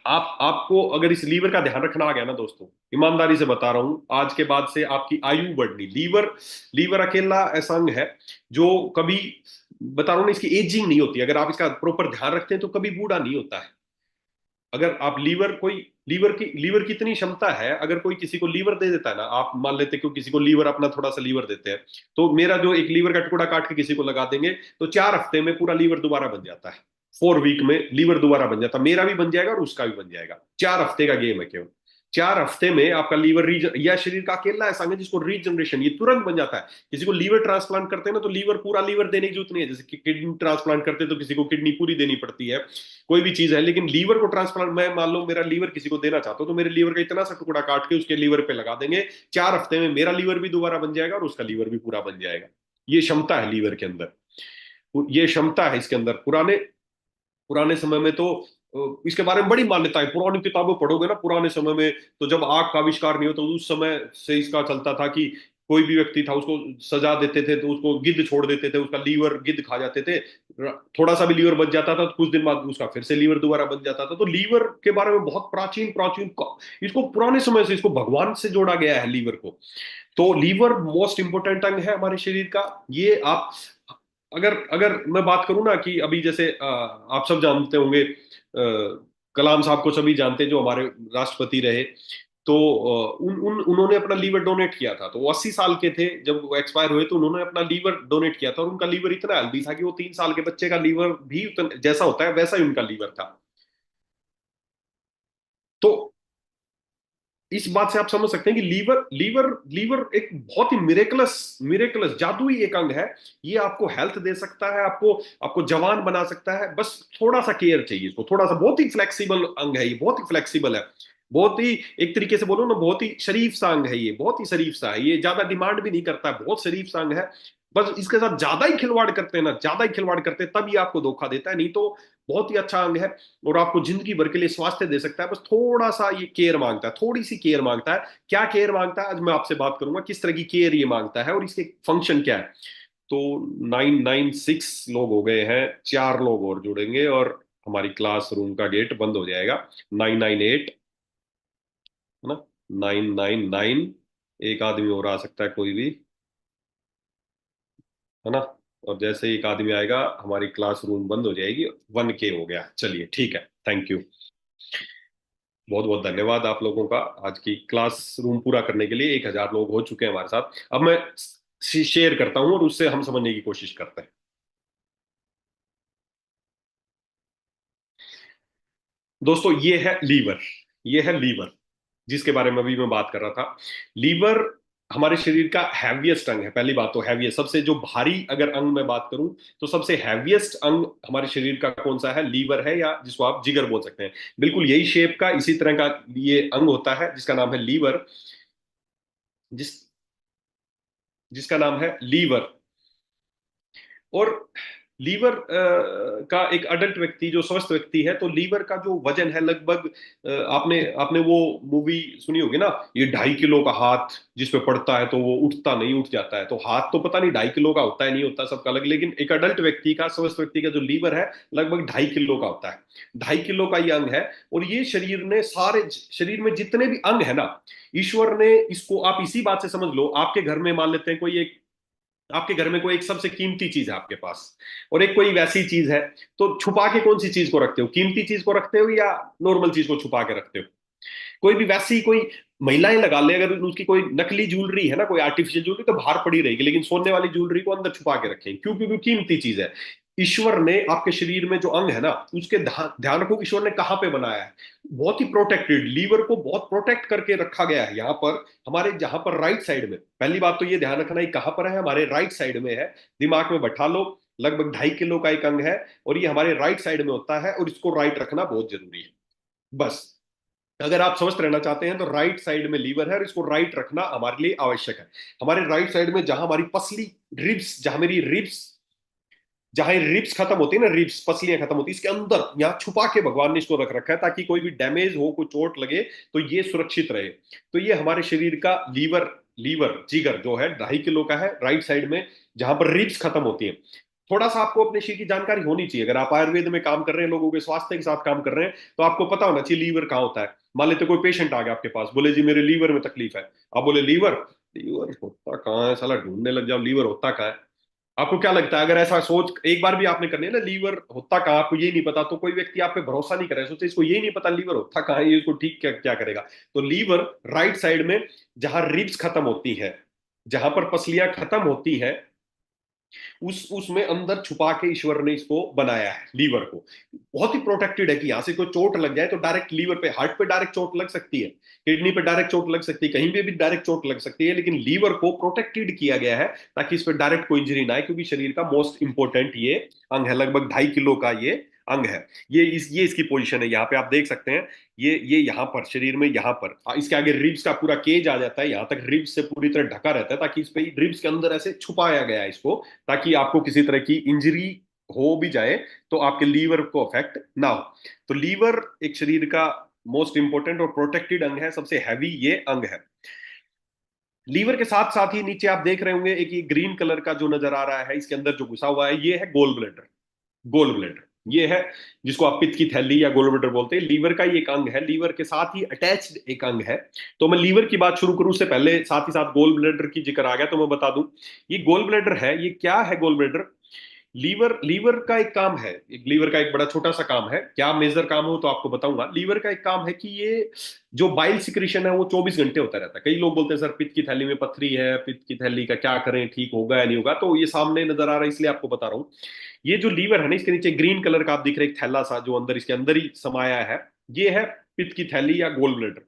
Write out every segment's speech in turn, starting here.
आपको अगर इस लीवर का ध्यान रखना आ गया ना दोस्तों, ईमानदारी से बता रहा हूं, आज के बाद से आपकी आयु बढ़नी। लीवर लीवर अकेला ऐसा अंग है जो कभी, बता रहा हूं ना, इसकी एजिंग नहीं होती। अगर आप इसका प्रॉपर ध्यान रखते हैं तो कभी बूढ़ा नहीं होता है। अगर आप लीवर की इतनी क्षमता है, अगर कोई किसी को लीवर दे देता है ना, आप मान लेते कि किसी को लीवर, अपना थोड़ा सा लीवर देते हैं, तो मेरा जो एक लीवर का टुकड़ा काट के किसी को लगा देंगे तो 4 हफ्ते में पूरा लीवर दोबारा बन जाता है। 4 वीक में लीवर दोबारा बन जाता है, मेरा भी बन जाएगा और उसका भी बन जाएगा। 4 हफ्ते का गेम है केवल। 4 हफ्ते में आपका लीवर या शरीर का अकेला ऐसा है जिसको रीजनरेशन, ये तुरंत बन जाता है। किसी को लीवर ट्रांसप्लांट करते हैं ना, तो लीवर, पूरा लीवर देने की जरूरत नहीं है। जैसे कि किडनी ट्रांसप्लांट करते हैं तो किसी को किडनी पूरी देनी पड़ती है, कोई भी चीज है। लेकिन लीवर को ट्रांसप्लांट, मैं मान लो मेरा लीवर किसी को देना चाहता हूं, तो मेरे लीवर का इतना सा टुकड़ा काट के उसके लीवर पे लगा देंगे, 4 हफ्ते में मेरा लीवर भी दोबारा बन जाएगा और उसका लीवर भी पूरा बन जाएगा। ये क्षमता है लीवर के अंदर, ये क्षमता है इसके अंदर। पुराने पुराने समय में तो इसके बारे में बड़ी मान्यता है। पुरानी किताबें पढ़ोगे ना, पुराने समय में तो जब आग का आविष्कार नहीं होता, तो उस समय से इसका चलता था कि कोई भी व्यक्ति था उसको सजा देते थे, तो उसको गिद्ध छोड़ देते थे, उसका लीवर गिद्ध खा जाते थे। थोड़ा सा भी लीवर बच जाता था तो कुछ दिन बाद उसका फिर से लीवर दोबारा बन जाता था। तो लीवर के बारे में बहुत प्राचीन प्राचीन इसको पुराने समय से इसको भगवान से जोड़ा गया है लीवर को। तो लीवर मोस्ट इंपोर्टेंट अंग है हमारे शरीर का। ये आप, अगर अगर मैं बात करूं ना कि अभी जैसे आप सब जानते होंगे, कलाम साहब को सभी जानते हैं, जो हमारे राष्ट्रपति रहे। तो उन्होंने अपना लीवर डोनेट किया था, तो वो 80 साल के थे जब वो एक्सपायर हुए, तो उन्होंने अपना लीवर डोनेट किया था। और उनका लीवर इतना हेल्दी था कि वो 3 साल के बच्चे का लीवर भी जैसा होता है वैसा ही उनका लीवर था। तो इस बात से आप समझ सकते हैं कि लीवर लीवर लीवर एक बहुत ही मिरेकलस मिरेकलस जादुई एक अंग है। ये आपको हेल्थ दे सकता है, आपको आपको जवान बना सकता है। बस थोड़ा सा केयर चाहिए इसको, थोड़ा सा। बहुत ही फ्लेक्सिबल अंग है ये, बहुत ही फ्लेक्सिबल है। बहुत ही, एक तरीके से बोलो ना, बहुत ही शरीफ सा अंग है ये, बहुत ही शरीफ सा है ये। ज्यादा डिमांड भी नहीं करता है, बहुत शरीफ सा अंग है। बस इसके साथ ज्यादा ही खिलवाड़ करते हैं ना, ज्यादा ही खिलवाड़ करते हैं, तब ये आपको धोखा देता है। नहीं तो बहुत ही अच्छा अंग है और आपको जिंदगी भर के लिए स्वास्थ्य दे सकता है। बस थोड़ा सा ये केयर मांगता है, थोड़ी सी केयर मांगता है। क्या केयर मांगता है, आज मैं आपसे बात करूंगा किस तरह की केयर ये मांगता है और इसके फंक्शन क्या है। तो 996 लोग हो गए हैं, 4 लोग और जुड़ेंगे और हमारी क्लासरूम का गेट बंद हो जाएगा। 998, है ना, 999। एक आदमी और आ सकता है कोई भी, है ना। और जैसे ही एक आदमी आएगा हमारी क्लासरूम बंद हो जाएगी। 1K हो गया, चलिए ठीक है, थैंक यू। बहुत बहुत धन्यवाद आप लोगों का। आज की क्लासरूम पूरा करने के लिए 1000 लोग हो चुके हैं हमारे साथ। अब मैं शेयर करता हूं और उससे हम समझने की कोशिश करते हैं। दोस्तों ये है लीवर, ये है लीवर जिसके बारे में अभी मैं बात कर रहा था। लीवर हमारे शरीर का हैवीएस्ट अंग है। पहली बात तो हैवीएस्ट, सबसे जो भारी अगर अंग मैं बात करूं, तो सबसे हैवीएस्ट अंग हमारे शरीर का कौन सा है? लीवर है, या जिसको आप जिगर बोल सकते हैं। बिल्कुल यही शेप का, इसी तरह का ये अंग होता है जिसका नाम है लीवर, जिस जिसका नाम है लीवर। और लीवर का एक अडल्ट व्यक्ति, जो स्वस्थ व्यक्ति है, तो लीवर का जो वजन है लगभग, आपने आपने वो मूवी सुनी होगी ना, ये 2.5 किलो का हाथ जिस पे पड़ता है तो वो उठता नहीं, उठ जाता है। तो हाथ तो पता नहीं 2.5 किलो का होता है नहीं होता, सबका अलग। लेकिन एक अडल्ट व्यक्ति का, स्वस्थ व्यक्ति का जो लीवर है, लगभग 2.5 किलो का होता है। 2.5 किलो का ये अंग है। और ये शरीर ने, सारे शरीर में जितने भी अंग है ना, ईश्वर ने इसको, आप इसी बात से समझ लो, आपके घर में मान लेते हैं कोई एक, आपके घर में कोई एक सबसे कीमती चीज है आपके पास, और एक कोई वैसी चीज है, तो छुपा के कौन सी चीज को रखते हो? कीमती चीज को रखते हो या नॉर्मल चीज को छुपा के रखते हो? कोई भी वैसी कोई, महिलाएं लगा ले, अगर उसकी कोई नकली ज्वेलरी है ना, कोई आर्टिफिशियल ज्वेलरी, तो बाहर पड़ी रहेगी, लेकिन सोने वाली ज्वेलरी को अंदर छुपा के रखें। क्यों? क्योंकि कीमती चीज है। ईश्वर ने आपके शरीर में जो अंग है ना, उसके ध्यान रखो, ईश्वर ने कहाँ पे बनाया है? बहुत ही प्रोटेक्टेड, लीवर को बहुत प्रोटेक्ट करके रखा गया है यहाँ पर, हमारे जहां पर राइट साइड में। पहली बात तो ये ध्यान रखना है कहाँ पर है, हमारे राइट साइड में है। दिमाग में बैठा लो, लगभग 2.5 किलो का एक अंग है और ये हमारे राइट साइड में होता है, और इसको राइट रखना बहुत जरूरी है। बस, अगर आप स्वस्थ रहना चाहते हैं तो राइट साइड में लीवर है और इसको राइट रखना हमारे लिए आवश्यक है। हमारे राइट साइड में, जहां हमारी पसली, रिब्स, जहां मेरी रिब्स, जहां रिब्स खत्म होती है ना, रिब्स, पसलियां खत्म होती है, इसके अंदर यहाँ छुपा के भगवान ने इसको रख रखा है, ताकि कोई भी डैमेज हो, कोई चोट लगे तो ये सुरक्षित रहे। तो ये हमारे शरीर का लीवर, लीवर जिगर जो है 2.5 किलो का है, राइट साइड में, जहां पर रिब्स खत्म होती है। थोड़ा सा आपको अपने शरीर की जानकारी होनी चाहिए। अगर आप आयुर्वेद में काम कर रहे हैं, लोगों के स्वास्थ्य के साथ काम कर रहे हैं, तो आपको पता होना चाहिए लीवर कहाँ होता है। मान लेते कोई पेशेंट आ गया आपके पास, बोले जी मेरे लीवर में तकलीफ है। आप बोले लीवर, लीवर होता कहाँ है साला, ढूंढने लग जाओ लीवर होता कहाँ है। आपको क्या लगता है, अगर ऐसा सोच एक बार भी आपने करनी है ना, लीवर होता कहाँ, आपको ये नहीं पता, तो कोई व्यक्ति आप पे भरोसा नहीं करे, सोचे इसको ये नहीं पता लीवर होता कहाँ है, ये इसको ठीक क्या क्या करेगा। तो लीवर राइट साइड में, जहां रिब्स खत्म होती है, जहां पर पसलियां खत्म होती है, उस उसमें अंदर छुपा के ईश्वर ने इसको बनाया है लीवर को। बहुत ही प्रोटेक्टेड है कि यहां से कोई चोट लग जाए तो डायरेक्ट लीवर पे, हार्ट पे डायरेक्ट चोट लग सकती है, किडनी पे डायरेक्ट चोट लग सकती है, कहीं पे भी डायरेक्ट चोट लग सकती है, लेकिन लीवर को प्रोटेक्टेड किया गया है ताकि इस पे डायरेक्ट कोई इंजरी ना आए, क्योंकि शरीर का मोस्ट इंपोर्टेंट ये अंग है, लगभग 2.5 किलो का ये अंग है। ये इसकी पोजीशन है, यहाँ पे आप देख सकते हैं। ये यहाँ पर शरीर में, यहाँ पर इसके आगे रिब्स का पूरा केज आ जाता है, यहाँ तक रिब्स से पूरी तरह ढका रहता है, ताकि इस पे रिब्स के अंदर ऐसे छुपाया गया है इसको, ताकि आपको किसी तरह की इंजरी हो भी जाए तो आपके लीवर को अफेक्ट ना हो। तो लीवर एक शरीर का मोस्ट इंपोर्टेंट और प्रोटेक्टेड अंग है, सबसे हैवी ये अंग है। लीवर के साथ साथ ही नीचे आप देख रहे होंगे एक ये ग्रीन कलर का जो नजर आ रहा है, इसके अंदर जो घुसा हुआ है, ये है गोल ब्लैडर। गोल ब्लैडर ये है जिसको आप पित्त की थैली या गोल ब्लैडर बोलते हैं, लीवर का ही एक अंग है, लीवर के साथ ही अटैच्ड एक अंग है। तो मैं लीवर की बात शुरू करूं उससे पहले साथ ही साथ गोल ब्लैडर की जिक्र आ गया तो मैं बता दूं, ये गोल ब्लैडर है, ये क्या है गोल ब्लैडर। लीवर लीवर का एक काम है, लीवर का एक बड़ा छोटा सा काम है, क्या मेजर काम हो तो आपको बताऊंगा। लीवर का एक काम है कि ये जो बाइल सिक्रीशन है वो 24 घंटे होता रहता है। कई लोग बोलते हैं सर पित्त की थैली में पथरी है, पित्त की थैली का क्या करें, ठीक होगा या नहीं होगा, तो ये सामने नजर आ रहा है इसलिए आपको बता रहा हूँ। ये जो लीवर है ना, इसके नीचे ग्रीन कलर का आप दिख रहे एक थैला सा जो अंदर इसके अंदर ही समाया है, ये है पित्त की थैली या गोल ब्लैडर।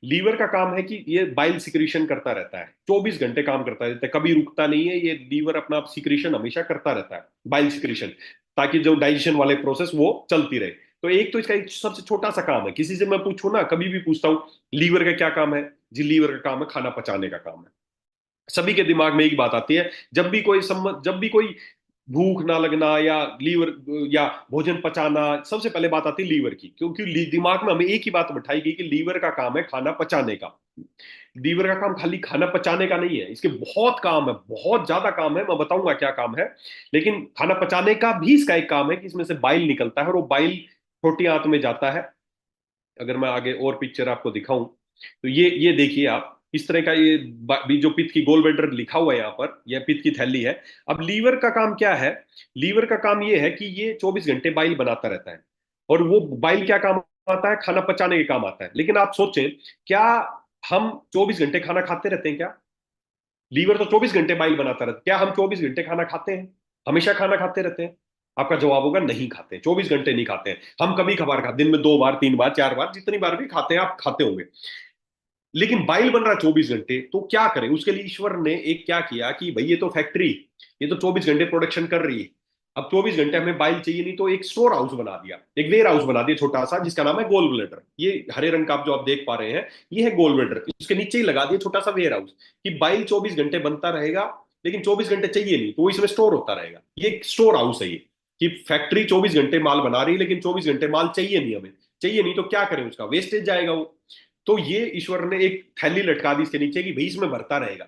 लीवर का काम है कि ये बाइल सिक्रीशन करता रहता है, 24 घंटे काम करता रहता है, कभी रुकता नहीं है, ये लीवर अपना सिक्रीशन हमेशा करता रहता है, बाइल सिक्रीशन, ताकि जो डाइजेशन वाले प्रोसेस वो चलती रहे। तो एक तो इसका एक सबसे छोटा सा काम है, किसी से मैं पूछूं ना, कभी भी पूछता हूँ लीवर का क्या काम है, जी लीवर का काम है खाना पचाने का काम है। सभी के दिमाग में एक बात आती है, जब भी कोई भूख ना लगना या लीवर या भोजन पचाना, सबसे पहले बात आती है लीवर की, क्योंकि दिमाग में हमें एक ही बात बैठाई गई कि लीवर का काम है खाना पचाने का। लीवर का काम खाली खाना पचाने का नहीं है, इसके बहुत काम है, बहुत ज्यादा काम है, मैं बताऊंगा क्या काम है। लेकिन खाना पचाने का भी इसका एक काम है कि इसमें से बाइल निकलता है और वो बाइल छोटी आंत में जाता है। अगर मैं आगे और पिक्चर आपको दिखाऊं तो ये देखिए आप, इस तरह का ये भी जो पित्त की गोल ब्लैडर लिखा हुआ है यहाँ पर, यह पित्त की थैली है। अब लीवर का काम क्या है, लीवर का काम ये है कि ये 24 घंटे बाइल बनाता रहता है, और वो बाइल क्या काम आता है, खाना पचाने के काम आता है। लेकिन आप सोचें, क्या हम 24 घंटे खाना खाते रहते हैं क्या? लीवर तो 24 घंटे बाइल बनाता रहता है, क्या हम 24 घंटे खाना खाते हैं, हमेशा खाना खाते रहते हैं? आपका जवाब होगा नहीं खाते, 24 घंटे नहीं खाते हैं। हम कभी कभार खाते, दिन में 2 बार 3 बार 4 बार, जितनी बार भी खाते हैं आप खाते होंगे। लेकिन बाइल बन रहा है 24 घंटे, तो क्या करें उसके लिए? ईश्वर ने एक क्या किया कि भाई ये तो फैक्ट्री, ये तो 24 घंटे प्रोडक्शन कर रही है, अब 24 घंटे हमें बाइल चाहिए नहीं, तो एक स्टोर हाउस बना दिया, एक वेयर हाउस बना दिया छोटा सा, जिसका नाम है गोल ब्लैडर। ये हरे रंग का आप जो आप देख पा रहे हैं, ये है गोल ब्लैडर, उसके नीचे ही लगा दिया छोटा सा वेयर हाउस, कि बाइल 24 घंटे बनता रहेगा, लेकिन 24 घंटे चाहिए नहीं, तो वो इसमें स्टोर होता रहेगा। ये एक स्टोर हाउस है ये, कि फैक्ट्री 24 घंटे माल बना रही है, लेकिन 24 घंटे माल चाहिए नहीं हमें, चाहिए नहीं तो क्या करें, उसका वेस्टेज जाएगा वो। तो ये ईश्वर ने एक थैली लटका दी इसके नीचे कि भाई इसमें भरता रहेगा,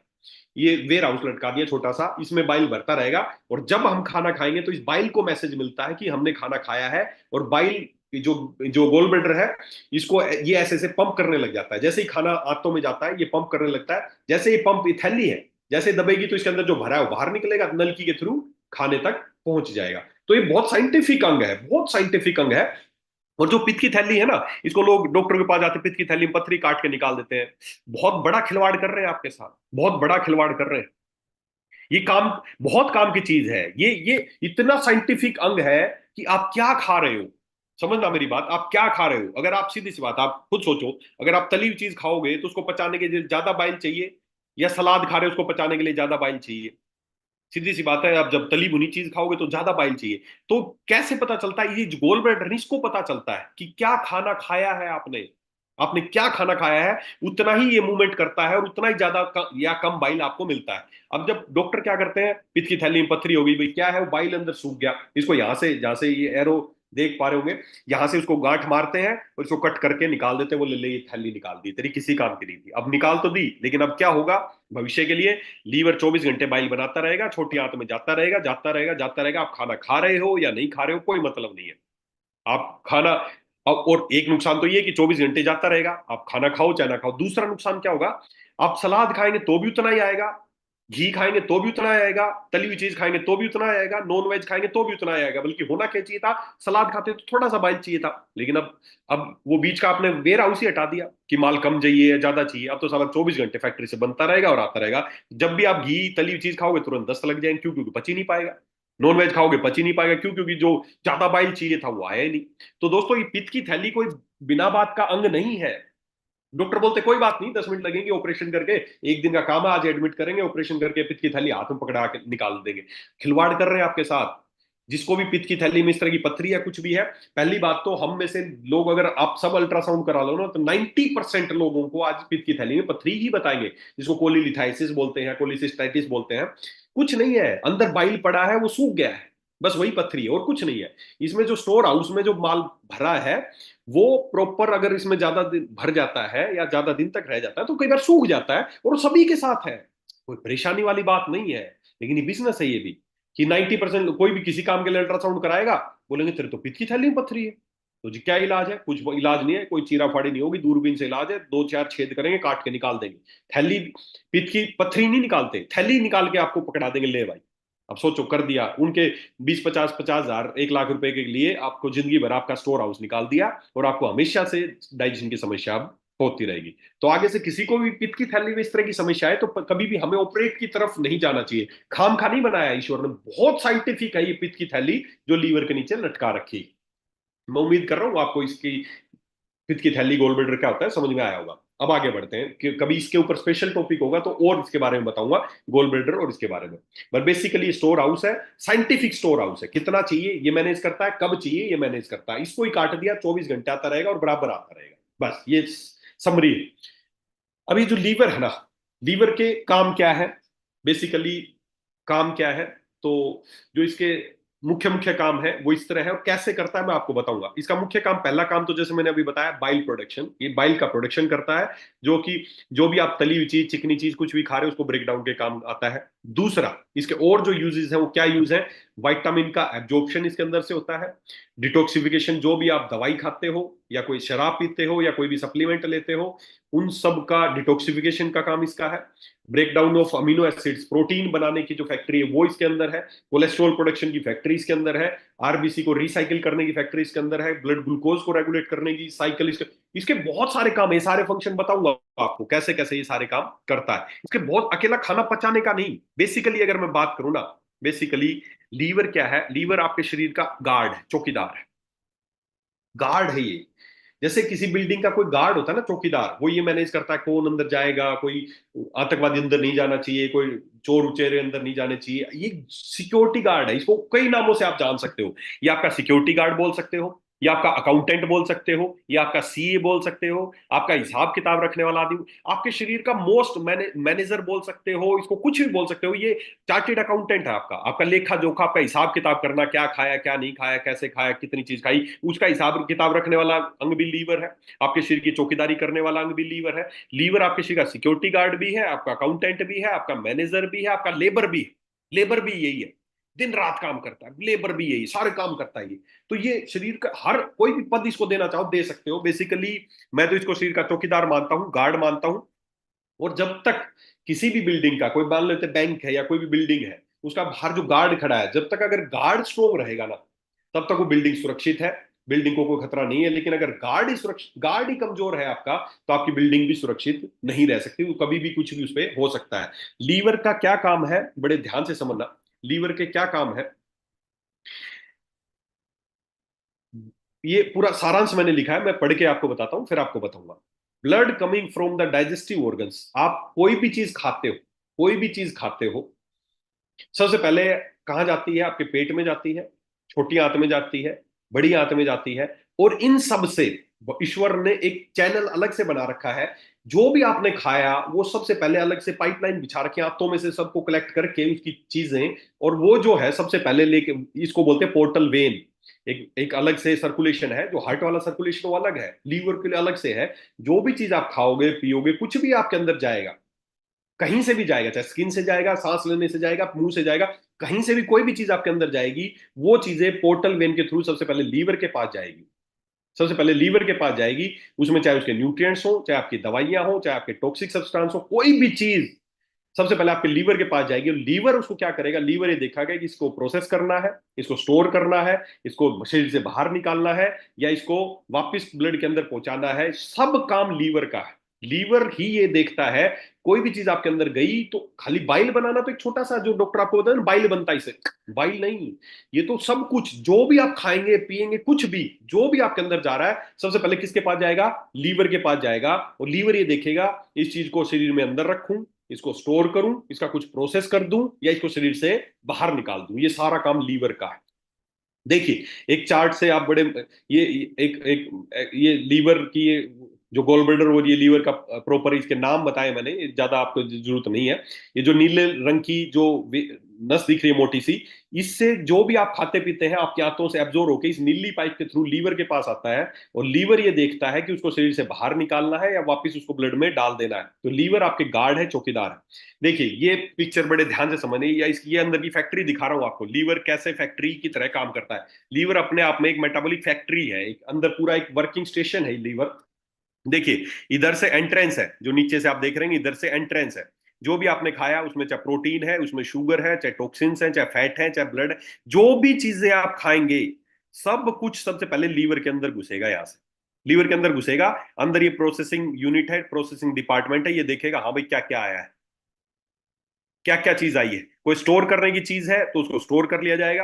ये वेयर हाउस लटका दिया छोटा सा, इसमें बाइल भरता रहेगा, और जब हम खाना खाएंगे तो इस बाइल को मैसेज मिलता है कि हमने खाना खाया है। और बाइल जो जो गोल ब्लैडर है, इसको ये ऐसे ऐसे पंप करने लग जाता है, जैसे ही खाना आंतों में जाता है ये पंप करने लगता है, जैसे ये पंप, ये थैली है, जैसे दबेगी तो इसके अंदर जो भरा है वो बाहर निकलेगा, नलकी के थ्रू खाने तक पहुंच जाएगा। तो ये बहुत साइंटिफिक अंग है, बहुत साइंटिफिक अंग है। और जो पित्त की थैली है ना, इसको लोग डॉक्टर के पास जाते हैं, पित्त की थैली में पथरी काट के निकाल देते हैं, बहुत बड़ा खिलवाड़ कर रहे हैं आपके साथ, बहुत बड़ा खिलवाड़ कर रहे हैं। ये काम, बहुत काम की चीज है ये इतना साइंटिफिक अंग है कि आप क्या खा रहे हो, समझना मेरी बात, आप क्या खा रहे हो। अगर आप, सीधी सी बात, आप खुद सोचो, अगर आप तली हुई चीज खाओगे तो उसको पचाने के लिए ज्यादा बाइल चाहिए, या सलाद खा रहे हो उसको पचाने के लिए ज्यादा बाइल चाहिए? सीधी सी बात है, आप जब तली भुनी चीज खाओगे तो ज्यादा बाइल चाहिए। तो कैसे पता चलता है, ये गोल ब्लैडर इसको पता चलता है कि क्या खाना खाया है आपने, आपने क्या खाना खाया है, उतना ही ये मूवमेंट करता है और उतना ही ज्यादा या कम बाइल आपको मिलता है। अब जब डॉक्टर क्या करते हैं, पित्त की थैली में पथरी हो गई, भाई क्या है, वो बाइल अंदर सूख गया, इसको यहां से, जहां से ये एरो देख पा रहे होंगे, यहां से उसको गांठ मारते हैं और इसको कट करके निकाल देते हैं, वो ले ले ये थैली निकाल दी, तेरी किसी काम की नहीं थी, अब निकाल तो दी, लेकिन अब क्या होगा भविष्य के लिए? लीवर 24 घंटे बाइल बनाता रहेगा, छोटी आंत में जाता रहेगा, जाता रहेगा, जाता रहेगा। आप खाना खा रहे हो या नहीं खा रहे हो कोई मतलब नहीं है, आप खाना। और एक नुकसान तो ये कि 24 घंटे जाता रहेगा, आप खाना खाओ चाहे ना खाओ। दूसरा नुकसान क्या होगा? आप सलाद खाएंगे तो भी उतना ही आएगा, घी खाएंगे तो भी उतना ही आएगा, तली हुई चीज खाएंगे तो भी उतना ही आएगा, नॉन वेज खाएंगे तो भी उतना ही आएगा। बल्कि होना क्या चाहिए था? सलाद खाते तो थोड़ा सा बाइल चाहिए था, लेकिन अब वो बीच का आपने वेयर हाउस ही हटा दिया कि माल कम चाहिए या ज्यादा चाहिए। अब तो साला 24 घंटे फैक्ट्री से बनता रहेगा और आता रहेगा। जब भी आप घी तली हुई चीज खाओगे तुरंत दस्त लग जाएंगे, क्यों? क्योंकि पच ही नहीं पाएगा। नॉन वेज खाओगे पच ही नहीं पाएगा, क्यों? क्योंकि जो ज्यादा बाइल चाहिए था वो आया ही नहीं। तो दोस्तों ये पित्त की थैली कोई बिना बात का अंग नहीं है। डॉक्टर बोलते कोई बात नहीं, 10 मिनट लगेंगे ऑपरेशन करके, एक दिन का काम है, आज एडमिट करेंगे, ऑपरेशन करके पित्त की थैली हाथ में पकड़ा के निकाल देंगे। खिलवाड़ कर रहे हैं आपके साथ। जिसको भी पित्त की थैली में इस तरह की पथरी या कुछ भी है, पहली बात तो हम में से लोग, अगर आप सब अल्ट्रासाउंड करा लो ना, तो 90% लोगों को आज पित्त की थैली में पथरी ही बताएंगे, जिसको कोलीलिथाइसिस बोलते हैं, कोलिसिस्टाइटिस बोलते हैं। कुछ नहीं है, अंदर बाइल पड़ा है, वो सूख गया है, बस वही पथरी है और कुछ नहीं है। इसमें जो स्टोर हाउस में जो माल भरा है, वो प्रॉपर अगर इसमें ज्यादा दिन भर जाता है या ज्यादा दिन तक रह जाता है तो कई बार सूख जाता है, और वो सभी के साथ है, कोई परेशानी वाली बात नहीं है। लेकिन ये बिजनेस है ये भी, कि 90% कोई भी किसी काम के लिए अल्ट्रासाउंड कराएगा, बोलेंगे तेरे तो पित्त की थैली में पथरी है। तो जी क्या इलाज है? कुछ इलाज नहीं है, कोई चीरा फाड़ी नहीं होगी, दूरबीन से इलाज है, दो चार छेद करेंगे, काट के निकाल देंगे थैली। पित्त की पथरी नहीं निकालते, थैली निकाल के आपको पकड़ा देंगे, ले भाई। अब सोचो, कर दिया उनके 20 50 50 हजार 1 लाख रुपए के लिए, आपको जिंदगी भर आपका स्टोर हाउस निकाल दिया, और आपको हमेशा से डाइजेशन की समस्या अब होती रहेगी। तो आगे से किसी को भी पित्त की थैली में इस तरह की समस्या है तो कभी भी हमें ऑपरेट की तरफ नहीं जाना चाहिए। खाम खा नहीं बनाया ईश्वर ने, बहुत साइंटिफिक है ये पित्त की थैली जो लीवर के नीचे लटका रखी। मैं उम्मीद कर रहा हूँ आपको इसकी पित्त की थैली गोल ब्लेडर क्या होता है समझ में आया होगा। अब आगे बढ़ते हैं कि कभी इसके ऊपर स्पेशल टॉपिक होगा तो और इसके बारे में बताऊंगा, गोल ब्लेडर और इसके बारे में। बट बेसिकली स्टोर हाउस है, साइंटिफिक स्टोर हाउस है, कितना चाहिए ये मैनेज करता है, कब चाहिए ये मैनेज करता है। इसको ही काट दिया, 24 घंटे आता रहेगा और बराबर आता रहेगा, बस ये समरी है। अभी जो लीवर है ना, लीवर के काम क्या है बेसिकली? काम क्या है? तो जो इसके मुख्य मुख्य काम है वो इस तरह है, और कैसे करता है मैं आपको बताऊंगा। इसका मुख्य काम, पहला काम तो जैसे मैंने अभी बताया, बाइल प्रोडक्शन, ये बाइल का प्रोडक्शन करता है, जो कि जो भी आप तली हुई चीज, चिकनी चीज कुछ भी खा रहे हो उसको ब्रेक डाउन के काम आता है। दूसरा, इसके और जो यूजेस है वो क्या यूज है? विटामिन का एब्जॉर्प्शन इसके अंदर से होता है, डिटॉक्सिफिकेशन, जो भी आप दवाई खाते हो या कोई शराब पीते हो या कोई भी सप्लीमेंट लेते हो, उन सब का डिटॉक्सिफिकेशन का काम इसका है। Break down of amino acids, protein बनाने की जो फैक्ट्री है वो इसके अंदर है। कोलेस्ट्रॉल प्रोडक्शन की फैक्ट्री इसके अंदर है। आरबीसी को रिसाइकिल करने की फैक्ट्री इसके अंदर है। ब्लड ग्लूकोज को रेगुलेट करने की साइकिल इसके बहुत सारे काम है। सारे फंक्शन बताऊंगा आपको कैसे कैसे ये सारे काम करता है। इसके बहुत, अकेला खाना पचाने का नहीं, बेसिकली अगर मैं बात करूं ना, बेसिकली लीवर क्या है? लीवर आपके शरीर का गार्ड है, चौकीदार है, गार्ड है ये। जैसे किसी बिल्डिंग का कोई गार्ड होता है ना, चौकीदार, वो ये मैनेज करता है कौन अंदर जाएगा, कोई आतंकवादी अंदर नहीं जाना चाहिए, कोई चोर उचेरे अंदर नहीं जाने चाहिए। ये सिक्योरिटी गार्ड है, इसको कई नामों से आप जान सकते हो। ये आपका सिक्योरिटी गार्ड बोल सकते हो, या आपका अकाउंटेंट बोल सकते हो, या आपका सीए बोल सकते हो, आपका हिसाब किताब रखने वाला आदमी, आपके शरीर का मोस्ट मैनेजर बोल सकते हो, इसको कुछ भी बोल सकते हो। ये चार्टेड अकाउंटेंट है आपका, आपका लेखा जोखा, आपका हिसाब किताब करना, क्या खाया क्या नहीं खाया, कैसे खाया, कितनी चीज खाई, उसका हिसाब किताब रखने वाला अंग भी लीवर है। आपके शरीर की चौकीदारी करने वाला अंग भी लीवर है। लीवर आपके शरीर का सिक्योरिटी गार्ड भी है, आपका अकाउंटेंट भी है, आपका मैनेजर भी है, आपका लेबर भी है। लेबर भी यही है, दिन रात काम करता है, लेबर भी यही सारे काम करता है ये। तो ये शरीर का हर कोई भी पद इसको देना चाहो दे सकते हो बेसिकली। मैं तो इसको शरीर का चौकीदार मानता हूं, गार्ड मानता हूं। और जब तक किसी भी बिल्डिंग का, कोई मान लेते बैंक है या कोई भी बिल्डिंग है, उसका बाहर जो गार्ड खड़ा है, जब तक अगर गार्ड स्ट्रोंग रहेगा ना, तब तक वो बिल्डिंग सुरक्षित है, बिल्डिंग को कोई खतरा नहीं है। लेकिन अगर गार्ड ही सुरक्षित, गार्ड ही कमजोर है आपका, तो आपकी बिल्डिंग भी सुरक्षित नहीं रह सकती, वो कभी भी कुछ भी उस पर हो सकता है। लीवर का क्या काम है, बड़े ध्यान से समझना। लीवर के क्या काम है, ये पूरा सारांश मैंने लिखा है, मैं पढ़ के आपको बताता हूं फिर आपको बताऊंगा। Blood coming from the digestive organs, आप कोई भी चीज खाते हो, कोई भी चीज खाते हो, सबसे पहले कहाँ जाती है? आपके पेट में जाती है, छोटी आंत में जाती है, बड़ी आंत में जाती है। और इन सब से ईश्वर ने एक चैनल अलग से बना रखा है। जो भी आपने खाया वो सबसे पहले अलग से पाइपलाइन बिछा रखी है, आंतों में से सबको कलेक्ट करके उसकी चीजें, और वो जो है सबसे पहले लेके, इसको बोलते हैं पोर्टल वेन, एक एक अलग से सर्कुलेशन है, जो हार्ट वाला सर्कुलेशन वो अलग है, लीवर के लिए अलग से है। जो भी चीज आप खाओगे पियोगे, कुछ भी आपके अंदर जाएगा, कहीं से भी जाएगा, चाहे स्किन से जाएगा, सांस लेने से जाएगा, मुंह से जाएगा, कहीं से भी कोई भी चीज आपके अंदर जाएगी, वो चीजें पोर्टल वेन के थ्रू सबसे पहले लीवर के पास जाएगी। सबसे पहले लीवर के पास जाएगी। उसमें चाहे उसके न्यूट्रिएंट्स हो, चाहे आपकी दवाइयां हो, चाहे आपके टॉक्सिक सब्सटेंस हो, कोई भी चीज सबसे पहले आपके लीवर के पास जाएगी। और लीवर उसको क्या करेगा, लीवर ये देखेगा कि इसको प्रोसेस करना है, इसको स्टोर करना है, इसको शरीर से बाहर निकालना है, या इसको वापस ब्लड के अंदर पहुंचाना है। सब काम लीवर का है। लीवर ही ये देखता है। कोई भी चीज आपके अंदर गई तो खाली बाइल बनाना तो एक छोटा सा, जो डॉक्टर आपको बताया ना बाइल बनता है इसे, बाइल नहीं। ये तो सब कुछ जो भी आप खाएंगे पिएंगे, कुछ भी जो भी आपके अंदर जा रहा है, सबसे पहले किसके पास जाएगा, लीवर के पास जाएगा। और लीवर ये देखेगा इस चीज को शरीर में अंदर रखूं, इसको स्टोर करूं, इसका कुछ प्रोसेस कर दूं, या इसको शरीर से बाहर निकाल दूं। ये सारा काम लीवर का है। देखिए, एक चार्ट से आप बड़े, ये एक एक ये लीवर की ये जो गोल ब्लैडर और ये लीवर का प्रॉपर इसके नाम बताए मैंने, ज्यादा आपको जरूरत नहीं है। ये जो नीले रंग की जो नस दिख रही है मोटी सी, इससे जो भी आप खाते पीते हैं आपके आंतों से एब्जॉर्ब होकर इस नीली पाइप के थ्रू लीवर के पास आता है। और लीवर ये देखता है कि उसको शरीर से बाहर निकालना है या वापस उसको ब्लड में डाल देना है। तो लीवर आपके गार्ड है, चौकीदार है। देखिए ये पिक्चर बड़े ध्यान से समझिए, या इसकी ये अंदर की फैक्ट्री दिखा रहा हूं आपको, लीवर कैसे फैक्ट्री की तरह काम करता है। लीवर अपने आप में एक मेटाबॉलिक फैक्ट्री है, एक अंदर पूरा एक वर्किंग स्टेशन है लीवर। देखिए, इधर से एंट्रेंस है, जो नीचे से आप देख रहे हैं, इधर से एंट्रेंस है। जो भी आपने खाया उसमें चाहे प्रोटीन है, उसमें शुगर है, चाहे टॉक्सिन्स है, चाहे फैट है, चाहे ब्लड है, जो भी चीजें आप खाएंगे, सब कुछ सबसे पहले लीवर के अंदर घुसेगा। यहां से लीवर के अंदर घुसेगा। अंदर ये प्रोसेसिंग यूनिट है, प्रोसेसिंग डिपार्टमेंट है, ये देखेगा हाँ भाई क्या क्या आया है, क्या क्या चीज आई है। कोई स्टोर करने की चीज है तो उसको स्टोर कर लिया जाएगा।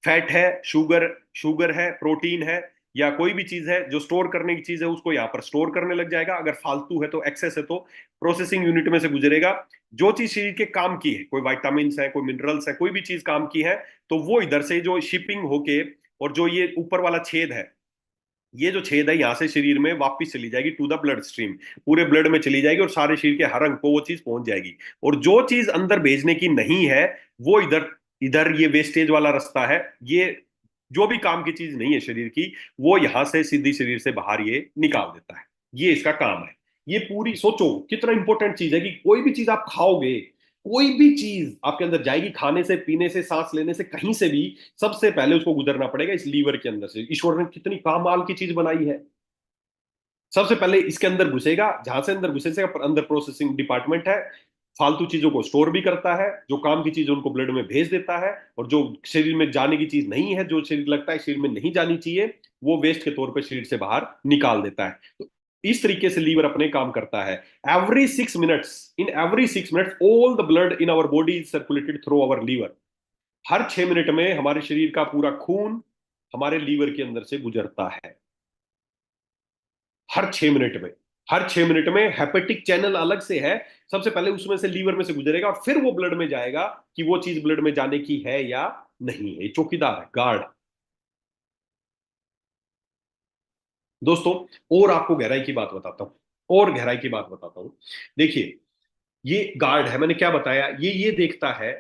फैट है, शुगर शुगर है, प्रोटीन है, या कोई भी चीज है जो स्टोर करने की चीज है, उसको यहाँ पर स्टोर करने लग जाएगा। अगर फालतू है तो, एक्सेस है तो प्रोसेसिंग यूनिट में से गुजरेगा। जो चीज शरीर के काम की है, कोई वाइटामिन है, कोई मिनरल्स है, कोई भी चीज काम की है, तो वो इधर से जो शिपिंग होके, और जो ये ऊपर वाला छेद है, ये जो छेद है यहाँ से शरीर में वापस चली जाएगी टू द ब्लड स्ट्रीम, पूरे ब्लड में चली जाएगी और सारे शरीर के हर अंग को वो चीज पहुंच जाएगी। और जो चीज अंदर भेजने की नहीं है, वो इधर इधर ये वेस्टेज वाला रास्ता है। ये जो भी काम की चीज नहीं है शरीर की, वो यहां से सीधी शरीर से बाहर ये निकाल देता है। ये इसका काम है। ये पूरी सोचो कितना इंपॉर्टेंट चीज है कि कोई भी चीज आप खाओगे, कोई भी चीज आपके अंदर जाएगी, खाने से, पीने से, सांस लेने से, कहीं से भी, सबसे पहले उसको गुजरना पड़ेगा इस लीवर के अंदर से। ईश्वर ने कितनी कमाल की चीज बनाई है। सबसे पहले इसके अंदर घुसेगा, जहां से अंदर घुसे से अंदर प्रोसेसिंग डिपार्टमेंट है, फालतू चीजों को स्टोर भी करता है, जो काम की चीज उनको ब्लड में भेज देता है। और जो शरीर में जाने की चीज नहीं है, जो शरीर लगता है शरीर में नहीं जानी चाहिए, वो वेस्ट के तौर पर शरीर से बाहर निकाल देता है। तो इस तरीके से लीवर अपने काम करता है। Every 6 minutes all the blood in our body is circulated through our liver. हर 6 मिनट में हमारे शरीर का पूरा खून हमारे लीवर के अंदर से गुजरता है। हर 6 मिनट में, हर 6 मिनट में हेपेटिक चैनल अलग से है। सबसे पहले उसमें से, लीवर में से गुजरेगा, और फिर वो ब्लड में जाएगा कि वो चीज ब्लड में जाने की है या नहीं है। ये चौकीदार है, गार्ड। दोस्तों, और आपको गहराई की बात बताता हूं, और गहराई की बात बताता हूं। देखिए, ये गार्ड है, मैंने क्या बताया, ये देखता है,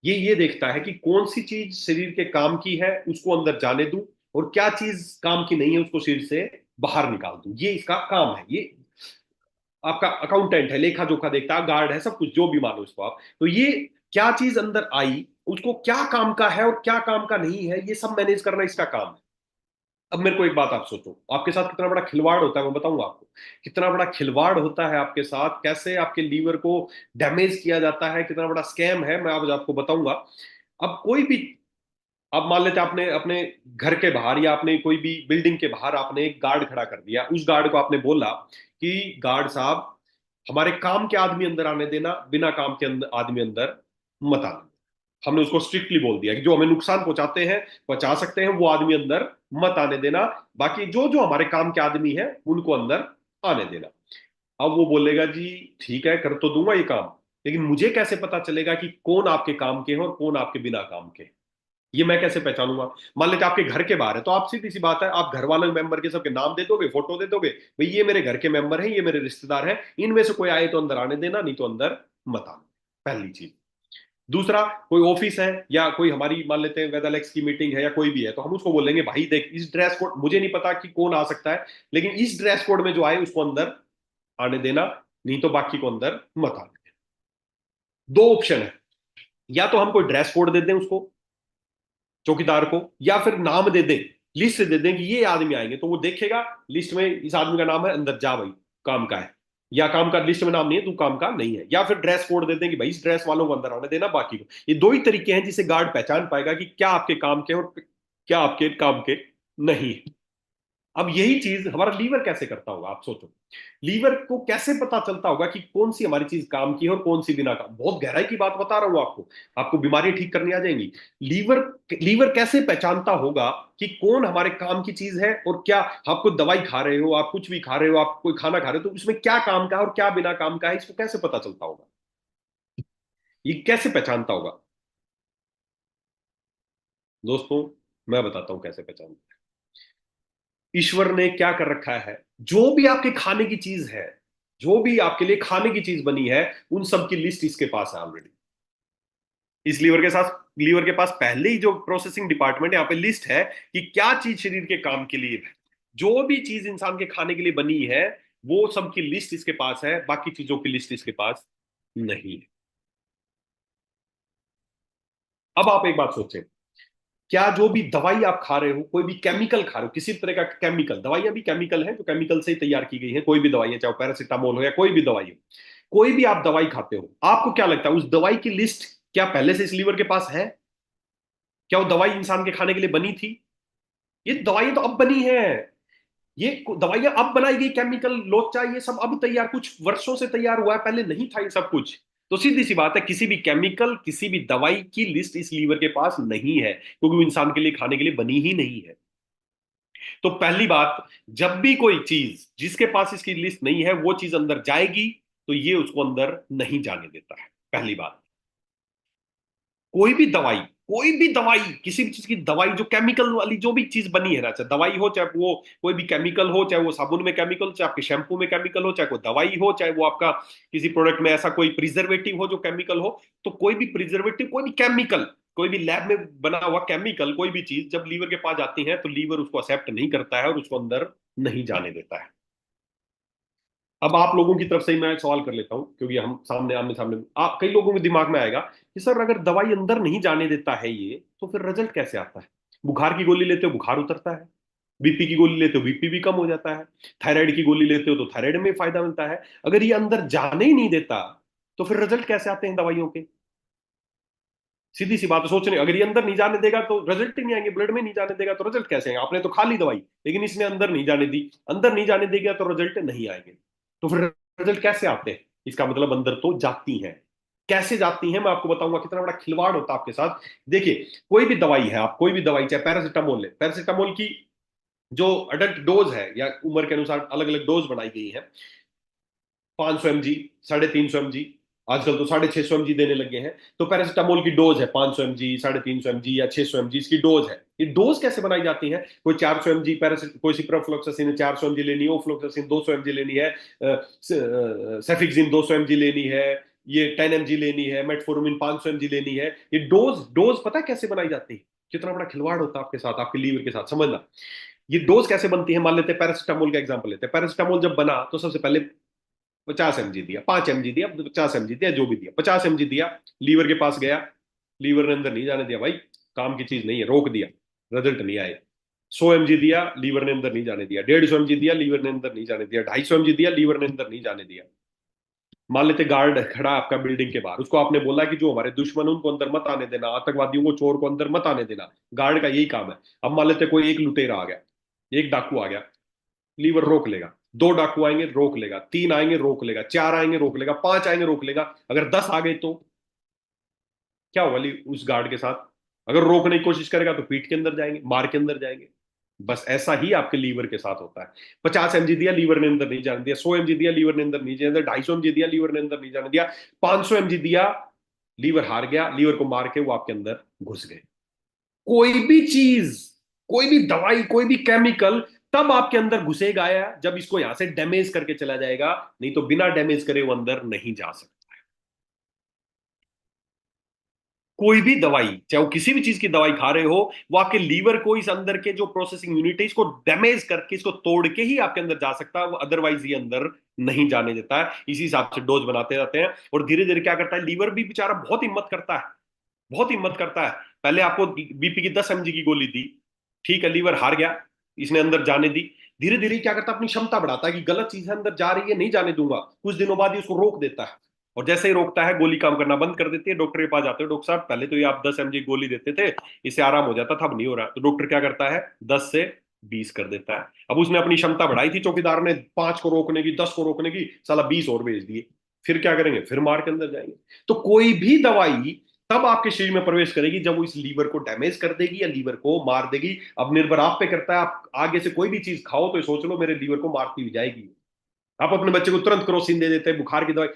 ये देखता है कि कौन सी चीज शरीर के काम की है उसको अंदर जाने दूं, और क्या चीज काम की नहीं है उसको शरीर से बाहर निकाल दूं। ये इसका काम है। ये आपका अकाउंटेंट है, लेखा जोखा देखता है, गार्ड है, सब कुछ जो भी मानो इसको आप। तो ये क्या चीज अंदर आई, उसको क्या काम का है और क्या काम का नहीं है, ये सब मैनेज करना इसका काम है। अब मेरे को एक बात आप सोचो, आपके साथ कितना बड़ा खिलवाड़ होता है, मैं बताऊंगा आपको कितना बड़ा खिलवाड़ होता है आपके साथ, कैसे आपके लीवर को डैमेज किया जाता है, कितना बड़ा स्कैम है, मैं आज आपको बताऊंगा। अब कोई भी, अब मान लेते आपने अपने घर के बाहर या आपने कोई भी बिल्डिंग के बाहर आपने एक गार्ड खड़ा कर दिया। उस गार्ड को आपने बोला कि गार्ड साहब, हमारे काम के आदमी अंदर आने देना, बिना काम के अंदर आदमी अंदर मत आने। हमने उसको स्ट्रिक्टली बोल दिया कि जो हमें नुकसान पहुंचाते हैं, पहुंचा सकते हैं, वो आदमी अंदर मत आने देना। बाकी जो जो हमारे काम के आदमी हैं उनको अंदर आने देना। अब वो बोलेगा जी ठीक है, कर तो दूंगा ये काम, लेकिन मुझे कैसे पता चलेगा कि कौन आपके काम के हैं और कौन आपके बिना काम के हैं? ये मैं कैसे पहचानूंगा? मान लेते आपके घर के बाहर है, तो आप सीधी सी बात है, आप घर वाले मेंबर के सबके नाम दे दोगे, फोटो दे दोगे, भाई ये मेरे घर के मेंबर हैं, ये मेरे रिश्तेदार हैं, इनमें से कोई आए तो अंदर आने देना, नहीं तो अंदर मत आना। पहली चीज। दूसरा, कोई ऑफिस है या कोई हमारी मान लेते हैं वेदालेक्स की मीटिंग है या कोई भी है, तो हम उसको बोलेंगे भाई देख इस ड्रेस कोड, मुझे नहीं पता कि कौन आ सकता है, लेकिन इस ड्रेस कोड में जो आए उसको अंदर आने देना, नहीं तो बाकी को अंदर मत आने देना। दो ऑप्शन है, या तो हम कोई ड्रेस कोड दे दें उसको, चौकीदार को, या फिर नाम दे दें, लिस्ट दे दें कि ये आदमी आएंगे, तो वो देखेगा लिस्ट में इस आदमी का नाम है, अंदर जा भाई, काम का है, या काम का लिस्ट में नाम नहीं है, तू काम का नहीं है। या फिर ड्रेस कोड दे दें कि भाई इस ड्रेस वालों को अंदर आने देना, बाकी को। ये दो ही तरीके हैं जिससे गार्ड पहचान पाएगा कि क्या आपके काम के और क्या आपके काम के नहीं। अब यही चीज हमारा लीवर कैसे करता होगा, आप सोचो। लीवर को कैसे पता चलता होगा कि कौन सी हमारी चीज काम की है और कौन सी बिना काम। बहुत गहराई की बात बता रहा हूं आपको, आपको बीमारी ठीक करनी आ जाएंगी। लीवर लीवर कैसे पहचानता होगा कि कौन हमारे काम की चीज है और क्या। आप कोई दवाई खा रहे हो, आप कुछ भी खा रहे हो, आप कोई खाना खा रहे हो, तो उसमें क्या काम का है और क्या बिना काम का है, इसको कैसे पता चलता होगा, ये कैसे पहचानता होगा। दोस्तों, मैं बताता हूं कैसे पहचानता है। ईश्वर ने क्या कर रखा है, जो भी आपके खाने की चीज है, जो भी आपके लिए खाने की चीज बनी है, उन सब की लिस्ट इसके पास है ऑलरेडी। इस लीवर के पास पहले ही जो प्रोसेसिंग डिपार्टमेंट है, यहाँ पे लिस्ट है कि क्या चीज शरीर के काम के लिए है। जो भी चीज इंसान के खाने के लिए बनी है, वो सब की लिस्ट इसके पास है, बाकी चीजों की लिस्ट इसके पास नहीं है। अब आप एक बात सोचें, क्या जो भी दवाई आप खा रहे हो, कोई भी केमिकल खा रहे हो, किसी तरह का केमिकल, दवाइयां भी केमिकल है जो केमिकल से ही तैयार की गई है, कोई भी दवाई है, चाहे पैरासिटामोल हो या कोई भी दवाई हो, कोई भी आप दवाई खाते हो, आपको क्या लगता है उस दवाई की लिस्ट क्या पहले से इस लीवर के पास है? क्या वो दवाई इंसान के खाने के लिए बनी थी? ये दवाई तो अब बनी है, ये दवाइयां अब बनाई गई, केमिकल लोचा ये सब अब तैयार, कुछ वर्षों से तैयार हुआ है, पहले नहीं था ये सब कुछ। तो सीधी सी बात है, किसी भी केमिकल, किसी भी दवाई की लिस्ट इस लीवर के पास नहीं है, क्योंकि वो इंसान के लिए खाने के लिए बनी ही नहीं है। तो पहली बात, जब भी कोई चीज जिसके पास इसकी लिस्ट नहीं है वो चीज अंदर जाएगी, तो ये उसको अंदर नहीं जाने देता है, पहली बात। कोई भी दवाई, कोई भी दवाई, किसी भी चीज की दवाई जो केमिकल वाली जो भी चीज बनी है ना, चाहे दवाई हो, चाहे वो कोई भी केमिकल हो, चाहे वो साबुन में केमिकल हो, चाहे आपके शैम्पू में केमिकल हो, चाहे कोई दवाई हो, चाहे वो आपका किसी प्रोडक्ट में ऐसा कोई प्रिजर्वेटिव हो जो केमिकल हो, तो कोई भी प्रिजर्वेटिव, कोई भी केमिकल, कोई भी लैब में बना हुआ केमिकल, कोई भी चीज जब लीवर के पास जाती है, तो लीवर उसको एक्सेप्ट नहीं करता है और उसको अंदर नहीं जाने देता है। अब आप लोगों की तरफ से ही मैं सवाल कर लेता हूं, क्योंकि हम सामने आमने सामने, आप कई लोगों के दिमाग में आएगा कि सर अगर दवाई अंदर नहीं जाने देता है ये, तो फिर रिजल्ट कैसे आता है? बुखार की गोली लेते हो बुखार उतरता है, बीपी की गोली लेते हो बीपी भी कम हो जाता है, थायराइड की गोली लेते हो तो थायराइड में फायदा मिलता है। अगर ये अंदर जाने ही नहीं देता, तो फिर रिजल्ट कैसे आते हैं दवाइयों के? सीधी सी बात है, सोचने, अगर ये अंदर नहीं जाने देगा तो रिजल्ट ही नहीं आएंगे, ब्लड में नहीं जाने देगा तो रिजल्ट कैसे आएंगे? आपने तो खा ली दवाई, लेकिन इसने अंदर नहीं जाने दी, अंदर नहीं जाने देगा तो रिजल्ट नहीं आएंगे। तो फिर रिजल्ट कैसे आते हैं? इसका मतलब अंदर तो जाती हैं। कैसे जाती हैं मैं आपको बताऊंगा, कितना बड़ा खिलवाड़ होता है आपके साथ। देखिए, कोई भी दवाई है, आप कोई भी दवाई, चाहे पैरासिटामोल ले, पैरासिटामोल की जो अडल्ट डोज है या उम्र के अनुसार अलग अलग डोज बनाई गई है, 500 mg, 350 mg, आजकल तो 650 mg देने लगे हैं। तो पैरासिटामोल की डोज है 500 mg, 350 mg या 600 mg, इसकी डोज है। ये डोज कैसे बनाई जाती है? कोई 400 mg पैरासिट, कोई सिप्रोफ्लोक्सासिन है 400 mg लेनी है, ओफ्लोक्सासिन 200 mg लेनी है, सेफिक्सिन 200 mg लेनी है, ये 10 mg लेनी है, मेटफोर्मिन 500 mg लेनी है। ये डोज डोज पता है कैसे बनाई जाती है? कितना बड़ा खिलवाड़ होता है आपके साथ, आपके लीवर के साथ, समझना। ये डोज कैसे बनती है, मान लेते हैं पैरासिटामोल का एग्जांपल लेते हैं। पैरासिटामोल जब बना तो सबसे पहले 50 mg दिया, 5 mg दिया, 50 mg दिया, जो भी दिया, 50 mg दिया, लीवर के पास गया, लीवर ने अंदर नहीं जाने दिया, भाई काम की चीज नहीं है, रोक दिया, रिजल्ट नहीं आए। 100 mg दिया, लीवर ने अंदर नहीं जाने दिया, 150 mg दिया, लीवर ने अंदर नहीं जाने दिया, 250 mg दिया, लीवर ने अंदर नहीं जाने दिया। मान लेते गार्ड खड़ा है आपका बिल्डिंग के बाहर, उसको आपने बोला कि जो हमारे दुश्मन है उनको अंदर मत आने देना, आतंकवादियों को, चोर को अंदर मत आने देना। गार्ड का यही काम है। अब मान लेते कोई एक लुटेरा आ गया, एक डाकू आ गया, लीवर रोक लेगा। दो डाकू आएंगे रोक लेगा, तीन आएंगे रोक लेगा, चार आएंगे रोक लेगा, पांच आएंगे रोक लेगा। अगर 10 आ गए तो क्या होगा उस गार्ड के साथ? अगर रोकने की कोशिश करेगा तो पीठ के अंदर जाएंगे, मार के अंदर जाएंगे। बस ऐसा ही आपके लीवर के साथ होता है। 50 mg दिया, लीवर ने अंदर नहीं जाने दिया, 100 mg दिया, लीवर ने अंदर नहीं जाने दिया, 250 mg दिया, लीवर ने अंदर नहीं जाने दिया, 500 mg दिया, लीवर हार गया, लीवर को मार के वो आपके अंदर घुस गए। कोई भी चीज, कोई भी दवाई, कोई भी केमिकल तब आपके अंदर घुसेगा या जब इसको यहां से डैमेज करके चला जाएगा, नहीं तो बिना डैमेज करे वो अंदर नहीं जा सकता। कोई भी दवाई, चाहे वो किसी भी चीज की दवाई खा रहे हो, वो आपके लीवर को, इस अंदर के जो प्रोसेसिंग यूनिट है, इसको डैमेज करके, इसको तोड़ के ही आपके अंदर जा सकता है, वो अदरवाइज ये अंदर नहीं जाने देता है। इसी हिसाब से डोज बनाते रहते हैं, और धीरे धीरे क्या करता है, लीवर भी बेचारा बहुत हिम्मत करता है, बहुत हिम्मत करता है। पहले आपको बीपी की 10 mg की गोली दी, ठीक है, लीवर हार गया, इसने अंदर जाने दी। धीरे धीरे क्या करता है, अपनी क्षमता बढ़ाता है कि गलत चीज है अंदर जा रही है, नहीं जाने दूंगा। कुछ दिनों बाद ही उसको रोक देता है, और जैसे ही रोकता है, गोली काम करना बंद कर देती है। डॉक्टर के पास जाते हो, डॉक्टर साहब पहले तो ये आप 10 mg गोली देते थे, इससे आराम हो जाता था, अब नहीं हो रहा। तो डॉक्टर क्या करता है, 10 से 20 कर देता है। अब उसने अपनी क्षमता बढ़ाई थी, चौकीदार ने 5 को रोकने की, 10 को रोकने की, साला 20 और भेज दिए। फिर क्या करेंगे, फिर मार के अंदर जाएंगे। तो कोई भी दवाई तब आपके शरीर में प्रवेश करेगी जब वो इस लीवर को डैमेज कर देगी या लीवर को मार देगी। अब निर्भर आप पे करता है, आप आगे से कोई भी चीज खाओ तो सोच लो मेरे लीवर को मारती हुई जाएगी। आप अपने बच्चे को तुरंत क्रोसिन दे देते हैं, बुखार की दवाई,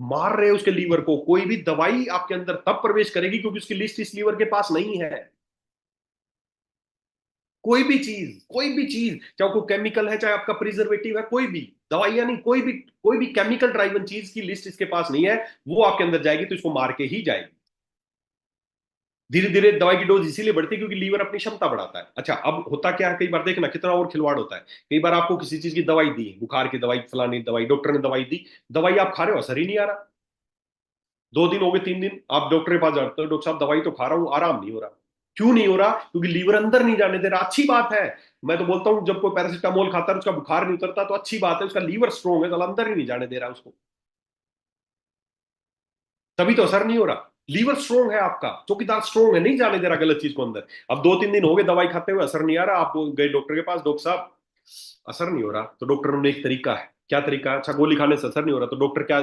मार रहे हो उसके लीवर को। कोई भी दवाई आपके अंदर तब प्रवेश करेगी क्योंकि उसकी लिस्ट इस लीवर के पास नहीं है। कोई भी चीज, चाहे कोई केमिकल है, चाहे आपका प्रिजर्वेटिव है, कोई भी दवाइयां नहीं, कोई भी केमिकल ड्राइवन चीज की लिस्ट इसके पास नहीं है। वो आपके अंदर जाएगी तो इसको मार के ही जाएगी। धीरे धीरे दवाई की डोज इसीलिए बढ़ती है क्योंकि लीवर अपनी क्षमता बढ़ाता है। अच्छा, अब होता क्या है, कई बार देखना कितना और खिलवाड़ होता है। कई बार आपको किसी चीज की दवाई दी, बुखार की दवाई, फलानी दवाई, डॉक्टर ने दवाई दी, दवाई आप खा रहे हो, असर ही नहीं आ रहा। 2 दिन हो गए, 3 दिन, आप डॉक्टर के पास जाते हो, डॉक्टर साहब दवाई तो खा रहा हूँ, आराम नहीं हो रहा। क्यों नहीं हो रहा, क्योंकि लीवर अंदर नहीं जाने दे रहा। अच्छी बात है, मैं तो बोलता हूँ जब कोई पैरासिटामोल खाता है उसका बुखार नहीं उतरता तो अच्छी बात है, उसका लीवर स्ट्रोंग है, तो अंदर ही नहीं जाने दे रहा उसको, तभी तो असर नहीं हो रहा। लीवर स्ट्रोंग है आपका, चौकीदार स्ट्रोंग है, नहीं जाने दे रहा गलत चीज को अंदर। अब 2-3 दिन हो गए दवाई खाते हुए, असर नहीं आ रहा, आप गए डॉक्टर के पास, डॉक्टर साहब असर नहीं हो रहा। तो डॉक्टर ने एक तरीका है, क्या तरीका है, अच्छा गोली खाने से असर नहीं हो रहा, तो डॉक्टर क्या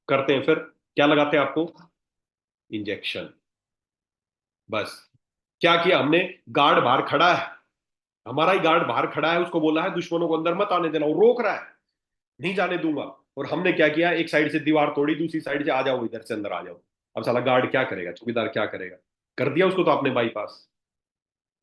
करते हैं फिर, क्या लगाते हैं आपको, इंजेक्शन। बस, क्या किया हमने, गार्ड बाहर खड़ा है, हमारा ही गार्ड बाहर खड़ा है, उसको बोला है दुश्मनों को अंदर मत आने देना, वो रोक रहा है, नहीं जाने दूंगा। और हमने क्या किया, एक साइड से दीवार तोड़ी, दूसरी साइड से आ जाओ, इधर से अंदर आ जाओ। अब साला गार्ड क्या करेगा, चौकीदार क्या करेगा, कर दिया उसको तो आपने बाईपास।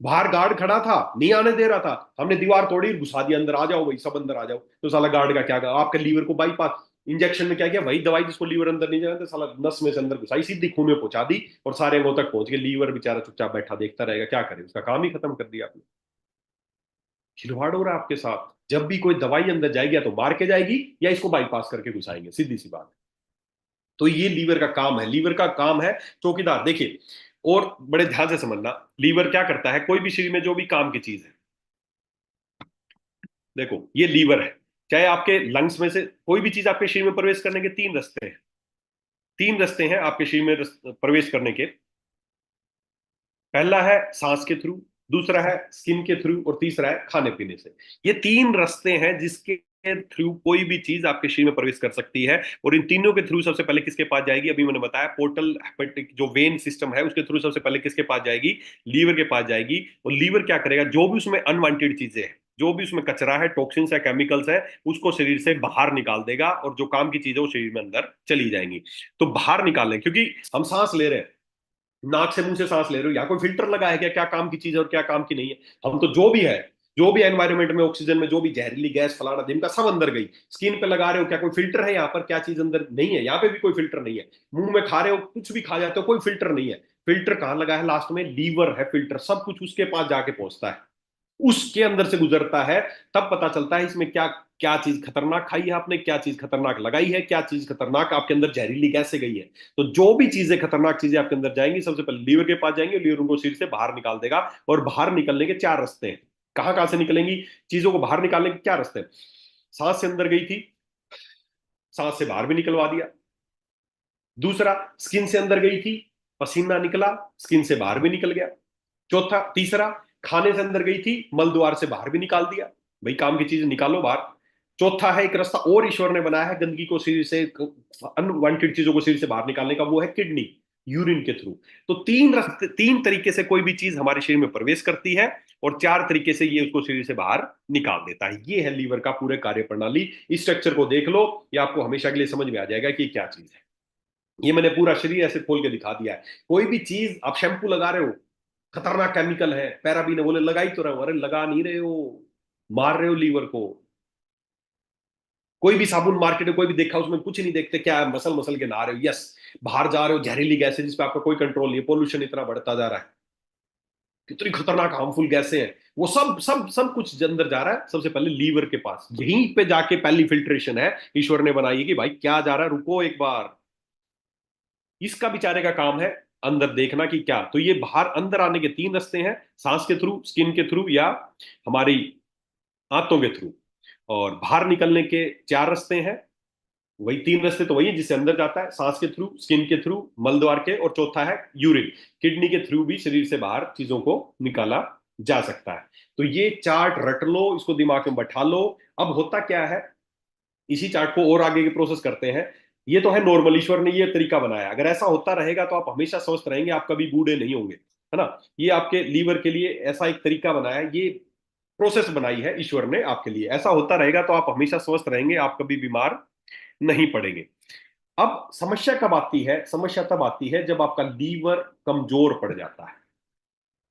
बाहर गार्ड खड़ा था, नहीं आने दे रहा था, हमने दीवार तोड़ी, घुसा दिया अंदर, आ जाओ भाई सब अंदर आ जाओ। तो साला गार्ड का क्या कहा, आपके लीवर को बाईपास। इंजेक्शन में क्या किया, वही दवाई जिसको लीवर अंदर नहीं जाना था, साला नस में से अंदर घुसाई, सीधी खून में पहुंचा दी, और सारे अंगों तक पहुंच गए। लीवर बेचारा चुपचाप बैठा देखता रहेगा, क्या करे, उसका काम ही खत्म कर दिया आपने। खिलवाड़ हो रहा है आपके साथ। जब भी कोई दवाई अंदर जाएगी, या तो मार के जाएगी या इसको बाईपास करके घुसाएंगे, सीधी सी बात है। तो ये लीवर का काम है, लीवर का काम है चौकीदार। देखिए, और बड़े ध्यान से समझना, लीवर क्या करता है, कोई भी शरीर में जो भी काम की चीज है, देखो ये लीवर है, चाहे आपके लंग्स में से कोई भी चीज आपके शरीर में प्रवेश करने के 3 रास्ते हैं। 3 रास्ते हैं आपके शरीर में प्रवेश करने के। पहला है सांस के थ्रू, दूसरा है स्किन के थ्रू, और तीसरा है खाने पीने से। ये 3 रास्ते हैं जिसके थ्रू कोई भी चीज आपके शरीर में प्रवेश कर सकती है। और इन तीनों के थ्रू सबसे पहले किसके पास जाएगी, अभी मैंने बताया, पोर्टल हेपेटिक जो वेन सिस्टम है उसके थ्रू सबसे पहले किसके पास जाएगी, लीवर के पास जाएगी। और लीवर क्या करेगा, जो भी उसमें अनवांटेड चीजें हैं, जो भी उसमें कचरा है, टॉक्सिन्स है, केमिकल्स है, उसको शरीर से बाहर निकाल देगा, और जो काम की चीजें वो शरीर में अंदर चली जाएंगी। तो बाहर निकालने, क्योंकि हम सांस ले रहे हैं, नाक से मुंह से सांस ले रहे हो, या कोई फिल्टर लगा है क्या, क्या काम की चीज है और क्या काम की नहीं है। हम तो जो भी है, जो भी एनवायरमेंट में ऑक्सीजन में जो भी जहरीली गैस फलाना दिन का सब अंदर गई, स्किन पे लगा रहे हो, क्या कोई फिल्टर है यहाँ पर, क्या चीज अंदर नहीं है, यहाँ पे भी कोई फिल्टर नहीं है। मुंह में खा रहे हो, कुछ भी खा जाते हो, कोई फिल्टर नहीं है। फिल्टर कहाँ लगा है, लास्ट में लीवर है फिल्टर, सब कुछ उसके पास जाके पहुंचता है, उसके अंदर से गुजरता है। तब पता चलता है इसमें क्या क्या चीज खतरनाक खाई है आपने, क्या चीज खतरनाक लगाई है, क्या चीज खतरनाक आपके अंदर जहरीली गैस से गई है। तो जो भी चीजें खतरनाक चीजें आपके अंदर जाएंगी, सबसे पहले लीवर के पास जाएंगे, लीवर उनको सिर से बाहर निकाल देगा। और बाहर निकलने के 4 रास्ते हैं। कहाँ कहाँ से निकलेंगी चीजों को बाहर निकालने के, क्या रास्ते हैं, सांस से अंदर गई थी, सांस से बाहर भी निकलवा दिया। दूसरा, स्किन से अंदर गई थी, पसीना निकला, स्किन से बाहर भी निकल गया। चौथा, तीसरा, खाने से अंदर गई थी, मल द्वार से बाहर भी निकाल दिया, भाई काम की चीज निकालो बाहर। चौथा है एक रास्ता और ईश्वर ने बनाया है गंदगी को शरीर से, अनवांटेड चीजों को शरीर से बाहर निकालने का, वो है किडनी, यूरिन के थ्रू। तो 3 रास्ते, 3 तरीके से कोई भी चीज हमारे शरीर में प्रवेश करती है, और 4 तरीके से ये उसको शरीर से बाहर निकाल देता है। ये है लीवर का पूरे कार्य प्रणाली। इस स्ट्रक्चर को देख लो, ये आपको हमेशा के लिए समझ में आ जाएगा कि क्या चीज है। ये मैंने पूरा शरीर ऐसे खोल के दिखा दिया है। कोई भी चीज, आप शैम्पू लगा रहे हो, खतरनाक केमिकल है, पैराबीन है, बोले लगा ही तो रहे हो, अरे लगा नहीं रहे हो, मार रहे हो लीवर को। कोई भी साबुन मार्केट में कोई भी देखा, उसमें कुछ नहीं देखते क्या है, मसल मसल के नहा रहे हो, यस। बाहर जा रहे हो, जहरीली गैस है जिस पे आपका कोई कंट्रोल नहीं है, पोल्यूशन इतना बढ़ता जा रहा है, कितनी खतरनाक हार्मफुल गैसें हैं, वो सब सब सब कुछ अंदर जा रहा है सबसे पहले लीवर के पास। यहीं पे जाके पहली फिल्ट्रेशन है ईश्वर ने बनाई है कि भाई क्या जा रहा है, रुको एक बार। इसका बेचारे का काम है अंदर देखना कि क्या। तो ये बाहर अंदर आने के तीन रास्ते हैं, सांस के थ्रू, स्किन के थ्रू, या हमारी आंतों के थ्रू। और बाहर निकलने के चार रास्ते हैं, वही तीन रास्ते तो वही है जिससे अंदर जाता है, सांस के थ्रू, स्किन के थ्रू, मल द्वार के, और चौथा है यूरिन, किडनी के थ्रू भी शरीर से बाहर चीजों को निकाला जा सकता है। तो ये चार्ट रट लो, इसको दिमाग में बैठा लो। अब होता क्या है, इसी चार्ट को और आगे के प्रोसेस करते हैं। ये तो है नॉर्मल, ईश्वर ने ये तरीका बनाया, अगर ऐसा होता रहेगा तो आप हमेशा स्वस्थ रहेंगे, आप कभी बूढ़े नहीं होंगे, है ना। ये आपके लीवर के लिए ऐसा एक तरीका बनाया है, ये प्रोसेस बनाई है ईश्वर ने आपके लिए, ऐसा होता रहेगा तो आप हमेशा स्वस्थ रहेंगे, आप कभी बीमार नहीं पड़ेंगे। अब समस्या कब आती है, समस्या तब आती है जब आपका लीवर कमजोर पड़ जाता है।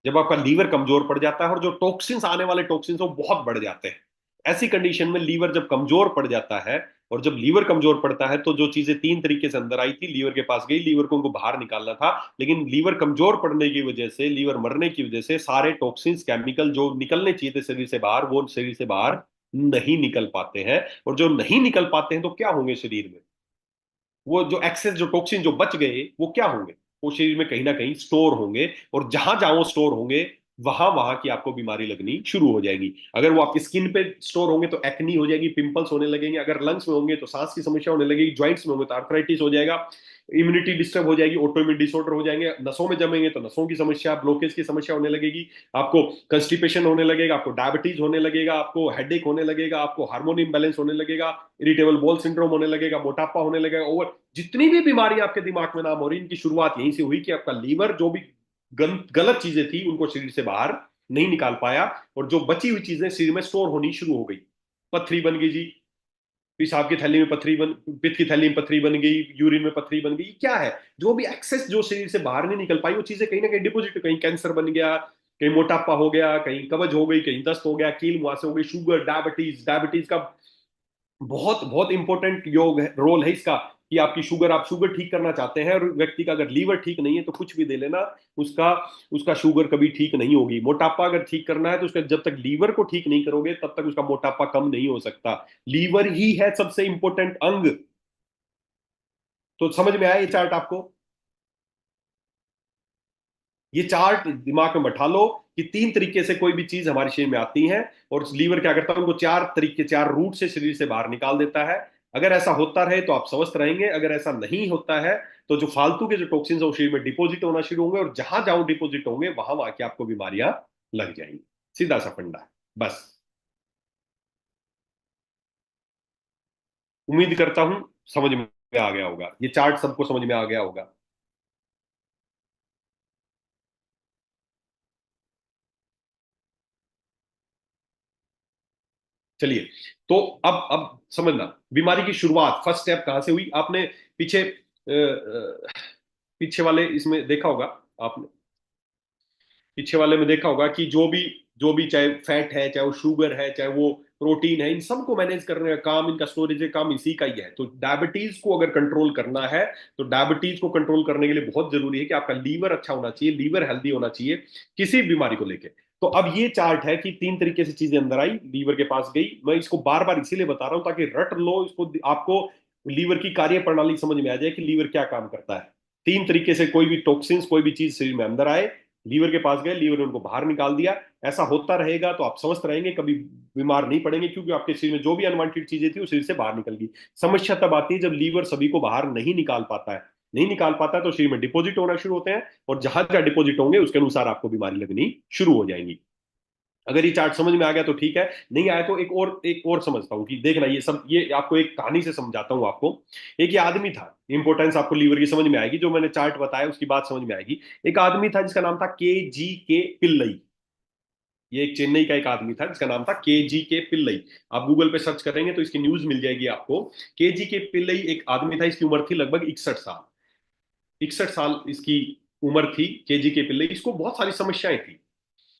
जब आपका लीवर कमजोर पड़ जाता है और जो टॉक्सिन्स आने वाले टॉक्सिन्स वो बहुत बढ़ जाते हैं, ऐसी कंडीशन में लीवर जब कमजोर पड़ जाता है, और जब लीवर कमजोर पड़ता है तो जो चीजें तीन तरीके से अंदर आई थी लीवर के पास गई, लीवर को उनको बाहर निकालना था, लेकिन लीवर कमजोर पड़ने की वजह से, लीवर मरने की वजह से सारे टॉक्सिन्स केमिकल जो निकलने चाहिए थे शरीर से बाहर, वो शरीर से बाहर नहीं निकल पाते हैं। और जो नहीं निकल पाते हैं तो क्या होंगे शरीर में, वो जो एक्सेस जो टॉक्सिन जो बच गए वो क्या होंगे, वो शरीर में कहीं ना कहीं स्टोर होंगे, और जहां जहां वो स्टोर होंगे वहां वहां की आपको बीमारी लगनी शुरू हो जाएगी। अगर वो आपकी स्किन पे स्टोर होंगे तो एक्नी हो जाएगी, पिंपल्स होने लगेंगे, अगर लंग्स में होंगे तो सांस की समस्या होने लगेगी, ज्वाइंट्स में होंगे तो आर्थराइटिस हो जाएगा, इम्यूनिटी डिस्टर्ब हो जाएगी, ऑटोइम्यून डिसऑर्डर हो जाएंगे, नसों में जमेंगे तो नसों की समस्या, ब्लॉकेज की समस्या होने लगेगी, आपको कंस्टिपेशन होने लगेगा, आपको डायबिटीज होने लगेगा, आपको हेडेक होने लगेगा, आपको हार्मोन इम्बैलेंस होने लगेगा, इरिटेबल बॉल सिंड्रोम होने लगेगा, मोटापा होने लगेगा, ओवर जितनी भी बीमारी आपके दिमाग में नाम हो रही, इनकी शुरुआत यहीं से हुई कि आपका लीवर जो भी गलत चीजें थी उनको शरीर से बाहर नहीं निकाल पाया, और जो बची हुई चीजें शरीर में स्टोर होनी शुरू हो गई, पथरी बन गई जी, पेशाब की थैली में पथरी बन, पित्त की थैली में पथरी बन गई, यूरिन में पथरी बन गई, क्या है, जो भी एक्सेस जो शरीर से बाहर नहीं निकल पाई वो चीजें कहीं ना कहीं डिपोजिट, कहीं कैंसर बन गया, कहीं मोटापा हो गया, कहीं कब्ज हो गई, कहीं दस्त हो गया, कील मुहासे हो गई, शुगर, डायबिटीज, डायबिटीज का बहुत बहुत इंपॉर्टेंट योग है, रोल है इसका, कि आपकी शुगर, आप शुगर ठीक करना चाहते हैं, और व्यक्ति का अगर लीवर ठीक नहीं है तो कुछ भी दे लेना, उसका उसका शुगर कभी ठीक नहीं होगी। मोटापा अगर ठीक करना है तो उसका जब तक लीवर को ठीक नहीं करोगे तब तक उसका मोटापा कम नहीं हो सकता। लीवर ही है सबसे इंपॉर्टेंट अंग। तो समझ में आया ये चार्ट आपको, ये चार्ट दिमाग में बैठा लो कि तीन तरीके से कोई भी चीज हमारे शरीर में आती है, और लीवर क्या करता है, उनको चार तरीके, चार रूट से शरीर से बाहर निकाल देता है। अगर ऐसा होता रहे तो आप स्वस्थ रहेंगे, अगर ऐसा नहीं होता है तो जो फालतू के जो टॉक्सिन्स है वो शरीर में डिपोजिट होना शुरू होंगे, और जहां जहां डिपोजिट होंगे वहां वहां के आपको बीमारियां लग जाएंगी। सीधा सा फंडा है बस। उम्मीद करता हूं समझ में आ गया होगा, ये चार्ट सबको समझ में आ गया होगा। चलिए, तो अब समझना, बीमारी की शुरुआत फर्स्ट स्टेप कहां से हुई, आपने पीछे पीछे वाले इसमें देखा होगा, आपने पीछे वाले में देखा होगा कि जो भी चाहे फैट है, चाहे वो शुगर है, चाहे वो प्रोटीन है, इन सबको मैनेज करने का काम, इनका स्टोरेज का काम इसी का ही है। तो डायबिटीज को अगर कंट्रोल करना है तो डायबिटीज को कंट्रोल करने के लिए बहुत जरूरी है कि आपका लीवर अच्छा होना चाहिए, लीवर हेल्दी होना चाहिए किसी बीमारी को लेके। तो अब ये चार्ट है कि तीन तरीके से चीजें अंदर आई, लीवर के पास गई, मैं इसको बार बार इसीलिए बता रहा हूं ताकि रट लो इसको, आपको लीवर की कार्य प्रणाली समझ में आ जाए कि लीवर क्या काम करता है। तीन तरीके से कोई भी टॉक्सिन्स, कोई भी चीज शरीर में अंदर आए, लीवर के पास गए, लीवर ने उनको बाहर निकाल दिया। ऐसा होता रहेगा तो आप स्वस्थ रहेंगे, कभी बीमार नहीं पड़ेंगे, क्योंकि आपके शरीर में जो भी अनवांटेड चीजें थी वो शरीर से बाहर निकल गई। समस्या तब आती है जब लीवर सभी को बाहर नहीं निकाल पाता है, नहीं निकाल पाता है तो शरीर में डिपॉजिट होना शुरू होते हैं, और जहां जहां डिपॉजिट होंगे उसके अनुसार आपको बीमारी लगनी शुरू हो जाएंगी। अगर ये चार्ट समझ में आ गया तो ठीक है, नहीं आया तो एक और समझता हूँ कि देखना, ये सब ये आपको एक कहानी से समझाता हूँ आपको। एक ये आदमी था, इंपॉर्टेंस आपको लीवर की समझ में आएगी, जो मैंने चार्ट बताया उसकी बात समझ में आएगी। एक आदमी था जिसका नाम था के जी के पिल्लई। ये एक चेन्नई का एक आदमी था जिसका नाम था के जी के पिल्लई। आप गूगल पे सर्च करेंगे तो इसकी न्यूज मिल जाएगी आपको। के जी के पिल्लई एक आदमी था, इसकी उम्र थी लगभग 61 साल। 61 साल इसकी उम्र थी के जी के पिल्लई, इसको बहुत सारी समस्याएं थी।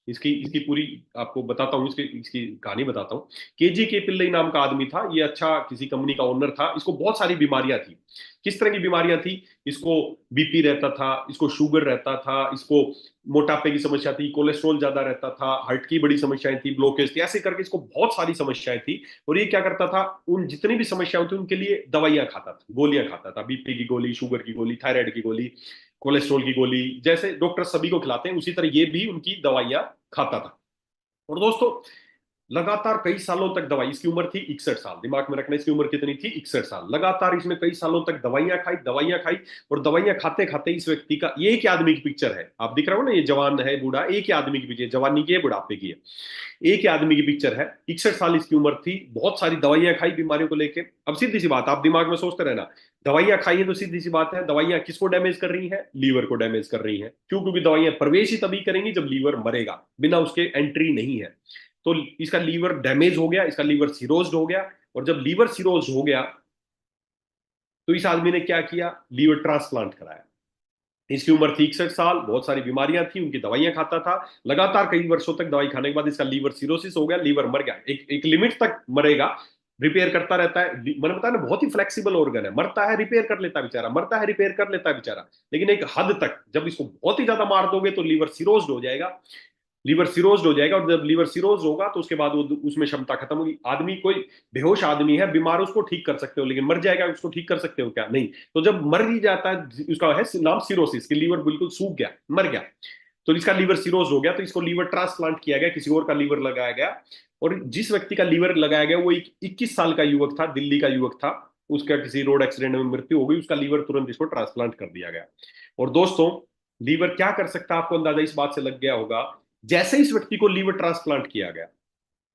इसकी इसकी पूरी आपको बताता हूँ, इसकी इसकी कहानी बताता हूँ। के पिल्लई नाम का आदमी था, ये अच्छा किसी कंपनी का ओनर था। इसको बहुत सारी बीमारियां थी। किस तरह की बीमारियां थी? इसको बीपी रहता था, इसको शुगर रहता था, इसको मोटापे की समस्या थी, कोलेस्ट्रॉल ज्यादा रहता था, हार्ट की बड़ी समस्याएं थी, ब्लॉकेज थी, ऐसे करके इसको बहुत सारी समस्याएं थी। और ये क्या करता था, उन जितनी भी समस्याएं थी उनके लिए दवाइयां खाता था, गोलियां खाता था, बीपी की गोली, शुगर की गोली, थायराइड की गोली, कोलेस्ट्रॉल की गोली। जैसे डॉक्टर सभी को खिलाते हैं उसी तरह ये भी उनकी दवाइयां खाता था। और दोस्तों, लगातार कई सालों तक दवाई, इसकी उम्र थी 61 साल, दिमाग में रखना, इसकी उम्र कितनी थी? 61 साल। लगातार इसने कई सालों तक दवाइयां खाई, दवाइयां खाई। और दवाइयां खाते खाते इस व्यक्ति का, ये एक ही आदमी की पिक्चर है, आप दिख रहा हो ना, ये जवान है बूढ़ा, एक ही आदमी की पिक्चर, जवानी की है बुढ़ापे की है, एक ही आदमी की पिक्चर है। 61 साल इसकी उम्र थी, बहुत सारी दवाइयां खाई बीमारियों को लेके। अब सीधी सी बात, आप दिमाग में सोचते रहना, दवाइयां खाई है तो सीधी सी बात है, दवाइयां किसको डैमेज कर रही हैं? लीवर को डैमेज कर रही हैं। क्यों? क्योंकि दवाइयां प्रवेश ही तभी करेंगी जब लीवर मरेगा, बिना उसके एंट्री नहीं है। तो इसका लीवर डैमेज हो गया, इसका लीवर सिरोज्ड हो गया। और जब लीवर सिरोज हो गया तो इस आदमी ने क्या किया? लीवर ट्रांसप्लांट कराया। इसकी उम्र थी 61 साल, बहुत सारी बीमारियां थी, उनकी दवाइयां खाता था। लगातार कई वर्षों तक दवाई खाने के बाद इसका लीवर सिरोसिस हो गया, लीवर मर गया। एक लिमिट तक मरेगा, रिपेयर करता रहता है। मैंने बताया ना, बहुत ही फ्लेक्सिबल ऑर्गन है, मरता है रिपेयर कर लेता है बेचारा, मरता है रिपेयर कर लेता है बेचारा। लेकिन एक हद तक, जब इसको बहुत ही ज्यादा मार दोगे तो लीवर सिरोज्ड हो जाएगा। लीवर सिरोज्ड हो जाएगा, और जब लीवर सिरोज्ड होगा तो उसके बाद वो उसमें क्षमता खत्म होगी। आदमी कोई बेहोश आदमी है, बीमार, उसको ठीक कर सकते हो, लेकिन मर जाएगा, उसको ठीक कर सकते हो क्या? नहीं। तो जब मर ही जाता है, उसका है नाम सिरोसिस, कि लीवर बिल्कुल सूख गया, मर गया। तो इसका लीवर सिरोज हो गया, तो इसको लीवर ट्रांसप्लांट किया गया, किसी और का लीवर लगाया गया। और जिस व्यक्ति का लीवर लगाया गया वो एक 21 साल का युवक था, दिल्ली का युवक था। उसका किसी रोड एक्सीडेंट में मृत्यु हो गई, उसका लीवर तुरंत इसको ट्रांसप्लांट कर दिया गया। और दोस्तों, लीवर क्या कर सकता है, आपको अंदाजा इस बात से लग गया होगा। जैसे इस व्यक्ति को लीवर ट्रांसप्लांट किया गया,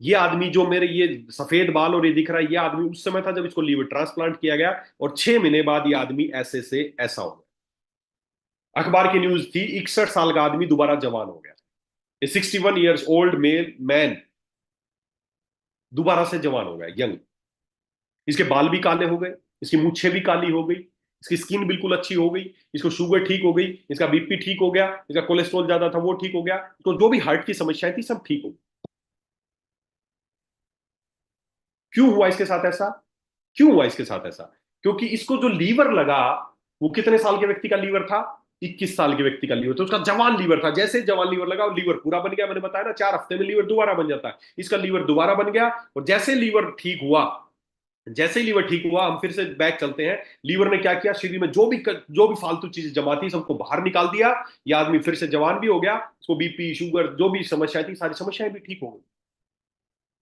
ये आदमी जो मेरे ये सफेद बाल और ये दिख रहा है, ये आदमी उस समय था जब इसको लीवर ट्रांसप्लांट किया गया। और 6 महीने बाद ये आदमी ऐसे से ऐसा हो गया। अखबार की न्यूज थी, 61 साल का आदमी दोबारा जवान हो गया। ए 61 ईयर्स ओल्ड मेल मैन दोबारा से जवान हो गया, यंग। इसके बाल भी काले हो गए, इसकी मूछें भी काली हो गई, इसकी स्किन बिल्कुल अच्छी हो गई, इसको शुगर ठीक हो गई, इसका बीपी ठीक हो गया, इसका कोलेस्ट्रॉल ज्यादा था वो ठीक हो गया, तो जो भी हार्ट की समस्याएं थी सब ठीक हो गई। क्यों हुआ इसके साथ ऐसा? क्यों हुआ इसके साथ ऐसा? क्योंकि इसको जो लीवर लगा, वो कितने साल के व्यक्ति का लीवर था? 21 साल के व्यक्ति का लीवर, तो उसका जवान लीवर था। जैसे जवान लीवर लगा, लीवर पूरा बन गया। मैंने बताया ना, 4 हफ्ते में लीवर दोबारा बन जाता है। इसका लीवर दोबारा बन गया। और जैसे लीवर ठीक हुआ, जैसे ही लीवर ठीक हुआ, हम फिर से बैक चलते हैं। लीवर ने क्या किया? शरीर में जो भी फालतू चीजें जमा थी सबको बाहर निकाल दिया। ये आदमी फिर से जवान भी हो गया, उसको बीपी शुगर जो भी समस्याएं थी, सारी समस्याएं भी ठीक हो गई।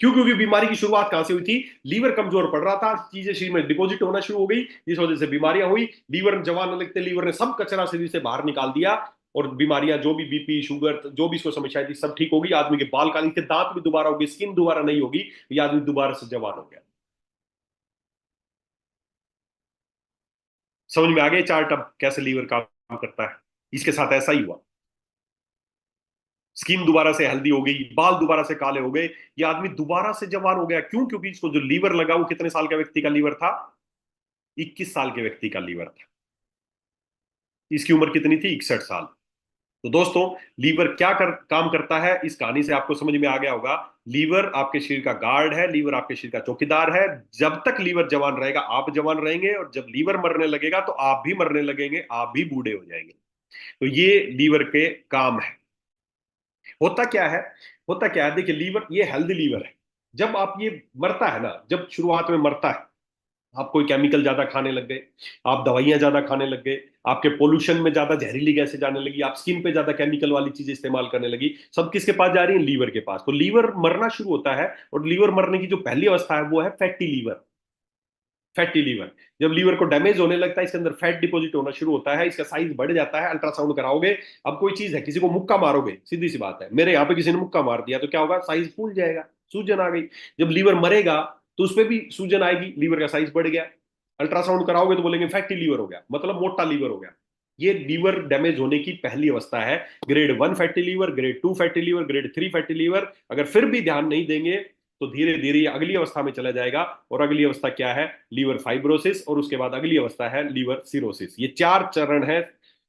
क्यों? क्योंकि बीमारी की शुरुआत कहां से हुई थी? लीवर कमजोर पड़ रहा था, चीजें शरीर में डिपॉजिट होना शुरू हो गई, जिस वजह से बीमारियां हुई। लीवर जवान लगते, लीवर ने सब कचरा शरीर से बाहर निकाल दिया। और बीमारियां, जो भी बीपी शुगर जो भी इसको समस्याएं थी, सब ठीक हो गई। आदमी के बाल काले थे, दांत भी दोबारा हो गए, स्किन दोबारा नहीं होगी, ये आदमी दोबारा से जवान हो गया। समझ में आ गया चार्ट अब कैसे लीवर काम करता है? इसके साथ ऐसा ही हुआ। स्किन दोबारा से हेल्दी हो गई, बाल दोबारा से काले हो गए, ये आदमी दोबारा से जवान हो गया। क्यों? क्योंकि इसको जो लीवर लगा वो कितने साल का व्यक्ति का लीवर था? 21 साल के व्यक्ति का लीवर था। इसकी उम्र कितनी थी? 61 साल। तो दोस्तों, लीवर क्या काम करता है, इस कहानी से आपको समझ में आ गया होगा। लीवर आपके शरीर का गार्ड है, लीवर आपके शरीर का चौकीदार है। जब तक लीवर जवान रहेगा आप जवान रहेंगे, और जब लीवर मरने लगेगा तो आप भी मरने लगेंगे, आप भी बूढ़े हो जाएंगे। तो ये लीवर के काम है। होता क्या है? होता क्या है, देखिए, लीवर ये हेल्दी लीवर है। जब आप ये मरता है ना, जब शुरुआत में मरता है, आप कोई केमिकल ज्यादा खाने लग गए, आप दवाइयां ज्यादा खाने लग गए, आपके पोल्यूशन में ज्यादा जहरीली गैसें जाने लगी, आप स्किन पे ज्यादा केमिकल वाली चीजें इस्तेमाल करने लगी, सब किसके पास जा रही है? लीवर के पास। तो लीवर मरना शुरू होता है। और लीवर मरने की जो पहली अवस्था है वो है फैटी लीवर। फैटी लीवर, जब लीवर को डैमेज होने लगता है, इसके अंदर फैट डिपॉजिट होना शुरू होता है, इसका साइज बढ़ जाता है। अल्ट्रासाउंड कराओगे, अब कोई चीज है, किसी को मुक्का मारोगे, सीधी सी बात है, मेरे यहाँ पे किसी ने मुक्का मार दिया तो क्या होगा? साइज फूल जाएगा, सूजन आ गई। जब लीवर मरेगा तो उसपे भी सूजन आएगी, लीवर का साइज बढ़ गया। अल्ट्रासाउंड कराओगे तो बोलेंगे फैटी लीवर हो गया, मतलब मोटा लीवर हो गया। ये लीवर डैमेज होने की पहली अवस्था है। Grade 1 fatty liver, grade 2 fatty liver, grade 3 fatty liver. अगर फिर भी ध्यान नहीं देंगे तो धीरे धीरे ये अगली अवस्था में चला जाएगा। और अगली अवस्था क्या है? Liver fibrosis. और उसके बाद अगली अवस्था है लीवर सिरोसिस। ये 4 चरण है।